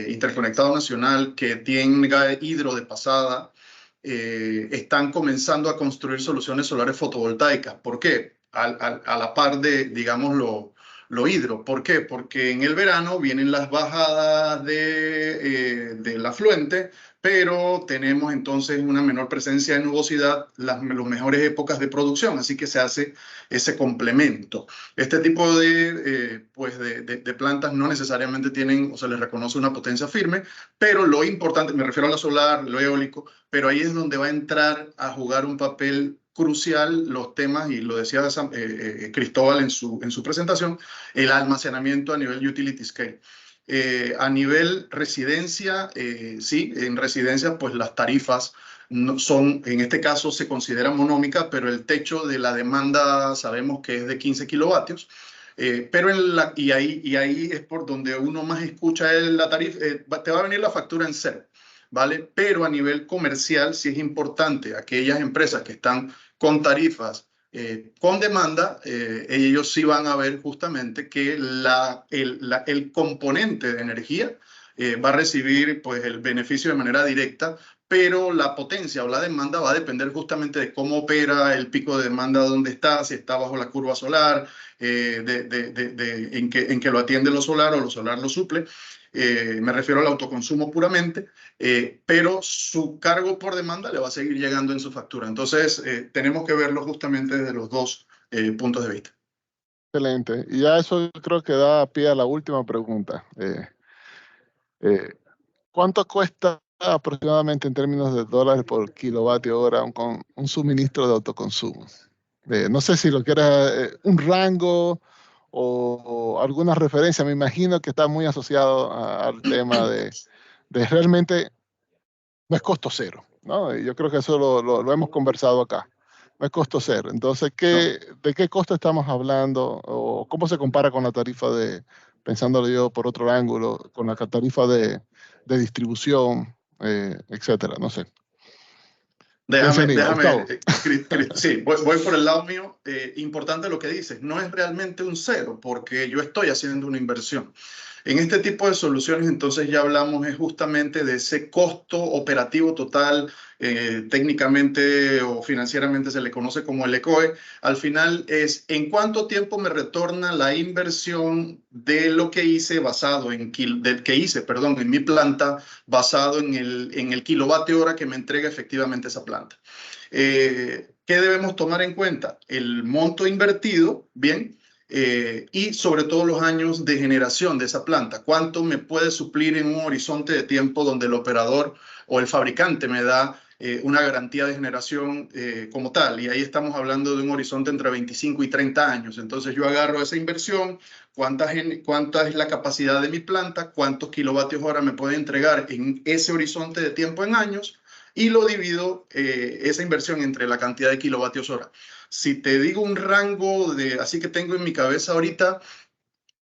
interconectado nacional, que tenga hidro de pasada, están comenzando a construir soluciones solares fotovoltaicas. ¿Por qué? A la par de, digamos, lo hidro. ¿Por qué? Porque en el verano vienen las bajadas del afluente, pero tenemos entonces una menor presencia de nubosidad, las mejores épocas de producción, así que se hace ese complemento. Este tipo de plantas no necesariamente tienen o se les reconoce una potencia firme, pero lo importante, me refiero a la solar, lo eólico, pero ahí es donde va a entrar a jugar un papel crucial los temas, y lo decía Cristóbal en su presentación, el almacenamiento a nivel utility scale. A nivel residencia, sí, en residencia pues las tarifas no son, en este caso se considera monómica, pero el techo de la demanda sabemos que es de 15 kilovatios. Pero y ahí es por donde uno más escucha la tarifa, te va a venir la factura en cero, ¿vale? Pero a nivel comercial sí es importante, aquellas empresas que están con tarifas con demanda, ellos sí van a ver justamente que el componente de energía va a recibir pues, el beneficio de manera directa, pero la potencia o la demanda va a depender justamente de cómo opera el pico de demanda, dónde está, si está bajo la curva solar, en que lo atiende lo solar o lo solar lo suple. Me refiero al autoconsumo puramente, pero su cargo por demanda le va a seguir llegando en su factura. Entonces, tenemos que verlo justamente desde los dos puntos de vista. Excelente. Y ya eso creo que da pie a la última pregunta. ¿Cuánto cuesta aproximadamente en términos de dólares por kilovatio hora un suministro de autoconsumo? No sé si lo quieres un rango o alguna referencia. Me imagino que está muy asociado al tema de realmente no es costo cero, ¿no? Y yo creo que eso lo hemos conversado acá. No es costo cero. Entonces, ¿de qué costo estamos hablando? ¿O cómo se compara con la tarifa pensándolo yo por otro ángulo, con la tarifa de distribución, etcétera? No sé. Sí, voy por el lado mío. Importante lo que dices, no es realmente un cero, porque yo estoy haciendo una inversión. En este tipo de soluciones, entonces ya hablamos justamente de ese costo operativo total, técnicamente o financieramente se le conoce como el ECOE. Al final es en cuánto tiempo me retorna la inversión de lo que hice en mi planta, basado en el kilovatio hora que me entrega efectivamente esa planta. ¿Qué debemos tomar en cuenta? El monto invertido, bien, y sobre todo los años de generación de esa planta. ¿Cuánto me puede suplir en un horizonte de tiempo donde el operador o el fabricante me da una garantía de generación como tal? Y ahí estamos hablando de un horizonte entre 25 y 30 años. Entonces yo agarro esa inversión, cuánta es la capacidad de mi planta, cuántos kilovatios hora me puede entregar en ese horizonte de tiempo en años, y lo divido esa inversión entre la cantidad de kilovatios hora. Si te digo un rango así que tengo en mi cabeza ahorita,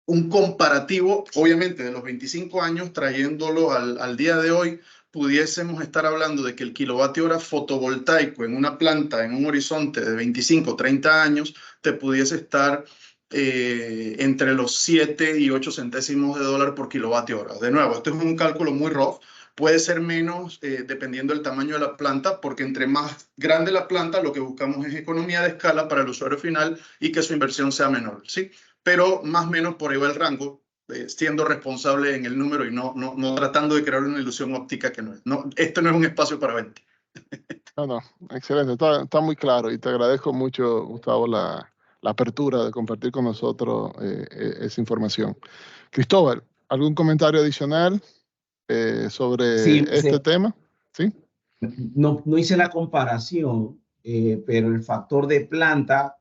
un comparativo, obviamente de los 25 años, trayéndolo al día de hoy, pudiésemos estar hablando de que el kilovatio hora fotovoltaico en una planta en un horizonte de 25, 30 años, te pudiese estar entre los 7 y 8 centésimos de dólar por kilovatio hora. De nuevo, este es un cálculo muy rough. Puede ser menos dependiendo del tamaño de la planta, porque entre más grande la planta, lo que buscamos es economía de escala para el usuario final y que su inversión sea menor, ¿sí? Pero más o menos por ahí va el rango, siendo responsable en el número y no tratando de crear una ilusión óptica que no es. Esto no es un espacio para venta. No, excelente, está muy claro y te agradezco mucho, Gustavo, la apertura de compartir con nosotros esa información. Cristóbal, ¿algún comentario adicional sobre este tema? ¿Sí? No hice la comparación, pero el factor de planta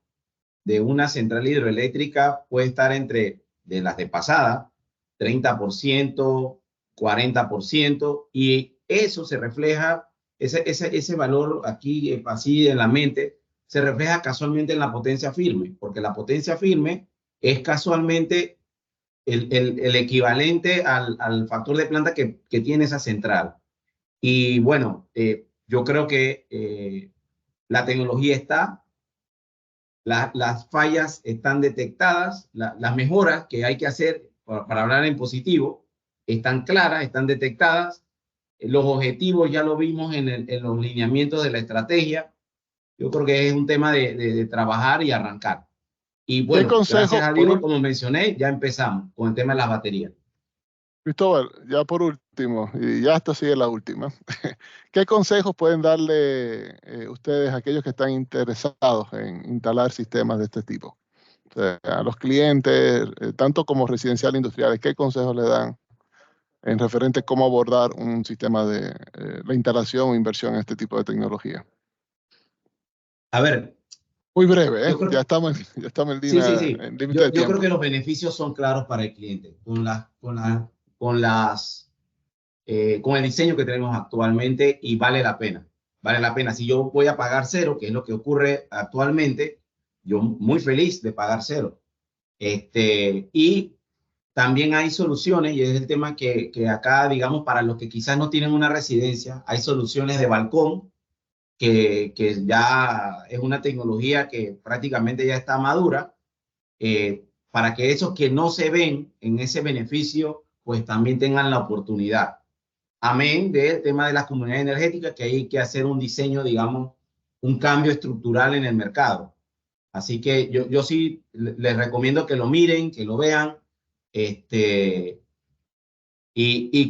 de una central hidroeléctrica puede estar entre, de las de pasada, 30%, 40%, y eso se refleja, ese valor aquí, así en la mente, se refleja casualmente en la potencia firme, porque la potencia firme es casualmente el equivalente al factor de planta que tiene esa central. Y bueno, yo creo que la tecnología está, las fallas están detectadas, las mejoras que hay que hacer para hablar en positivo están claras, están detectadas. Los objetivos ya lo vimos en los lineamientos de la estrategia. Yo creo que es un tema de trabajar y arrancar. Y bueno, consejo, gracias a Dios, como mencioné, ya empezamos con el tema de las baterías. Cristóbal, ya por último, y ya esto sigue la última, ¿qué consejos pueden darle ustedes a aquellos que están interesados en instalar sistemas de este tipo? O sea, a los clientes, tanto como residencial e industriales, ¿qué consejos le dan en referente a cómo abordar un sistema de la instalación o inversión en este tipo de tecnología? A ver, Muy breve, yo creo, ya estamos en sí, sí, línea, sí. en límite de Yo creo tiempo. que los beneficios son claros para el cliente con el diseño que tenemos actualmente y vale la pena. Vale la pena. Si yo voy a pagar cero, que es lo que ocurre actualmente, yo muy feliz de pagar cero. Y también hay soluciones, y es el tema que acá, digamos, para los que quizás no tienen una residencia, hay soluciones de balcón que ya es una tecnología que prácticamente ya está madura, para que esos que no se ven en ese beneficio, pues también tengan la oportunidad. Amén del tema de las comunidades energéticas, que hay que hacer un diseño, digamos, un cambio estructural en el mercado. Así que yo sí les recomiendo que lo miren, que lo vean, y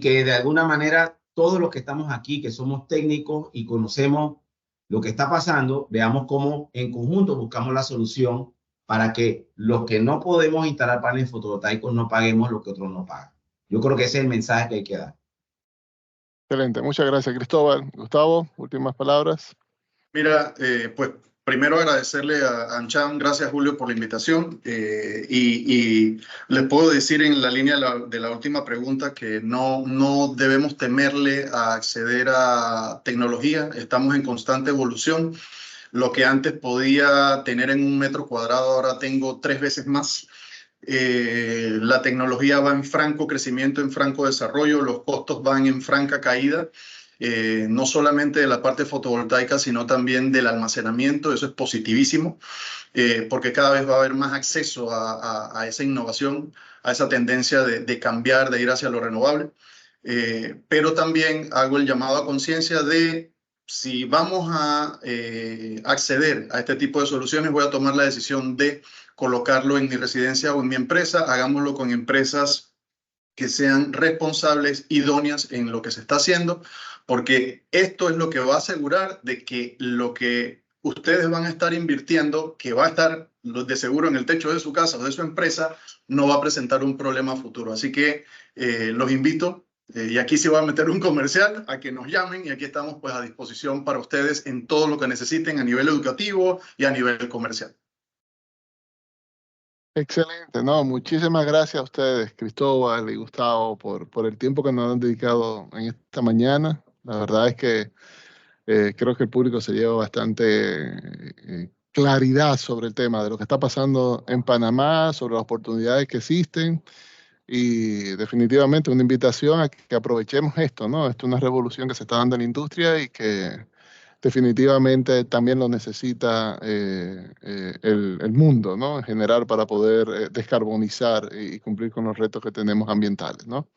que de alguna manera todos los que estamos aquí, que somos técnicos y conocemos lo que está pasando, veamos cómo en conjunto buscamos la solución para que los que no podemos instalar paneles fotovoltaicos no paguemos lo que otros no pagan. Yo creo que ese es el mensaje que hay que dar. Excelente, muchas gracias, Cristóbal. Gustavo, últimas palabras. Mira, pues primero agradecerle a AmCham, gracias Julio por la invitación y les puedo decir en la línea de la última pregunta que no debemos temerle a acceder a tecnología, estamos en constante evolución. Lo que antes podía tener en 1 metro cuadrado, ahora tengo 3 veces más. La tecnología va en franco crecimiento, en franco desarrollo, los costos van en franca caída, no solamente de la parte fotovoltaica, sino también del almacenamiento. Eso es positivísimo, porque cada vez va a haber más acceso a esa innovación, a esa tendencia de cambiar, de ir hacia lo renovable. Pero también hago el llamado a conciencia de si vamos a acceder a este tipo de soluciones, voy a tomar la decisión de colocarlo en mi residencia o en mi empresa. Hagámoslo con empresas que sean responsables, idóneas en lo que se está haciendo, porque esto es lo que va a asegurar de que lo que ustedes van a estar invirtiendo, que va a estar de seguro en el techo de su casa o de su empresa, no va a presentar un problema futuro. Así que los invito, y aquí sí voy a meter un comercial, a que nos llamen, y aquí estamos pues a disposición para ustedes en todo lo que necesiten a nivel educativo y a nivel comercial. Excelente, no, muchísimas gracias a ustedes, Cristóbal y Gustavo, por el tiempo que nos han dedicado en esta mañana. La verdad es que creo que el público se lleva bastante claridad sobre el tema de lo que está pasando en Panamá, sobre las oportunidades que existen y definitivamente una invitación a que aprovechemos esto, ¿no? Esto es una revolución que se está dando en la industria y que definitivamente también lo necesita el mundo, ¿no? En general para poder descarbonizar y cumplir con los retos que tenemos ambientales, ¿no?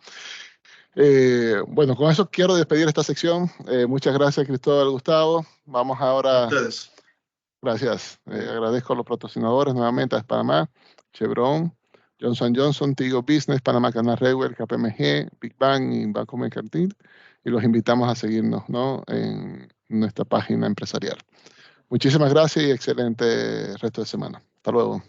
Bueno, con eso quiero despedir esta sección. Muchas gracias, Cristóbal, Gustavo. Vamos A ahora, ustedes. gracias. Agradezco a los patrocinadores nuevamente, a Panamá, Chevron, Johnson Johnson, Tigo Business, Panamá Canal Railway, KPMG, Big Bang y Banco Mercantil. Y los invitamos a seguirnos, ¿no? En nuestra página empresarial. Muchísimas gracias y excelente resto de semana. Hasta luego.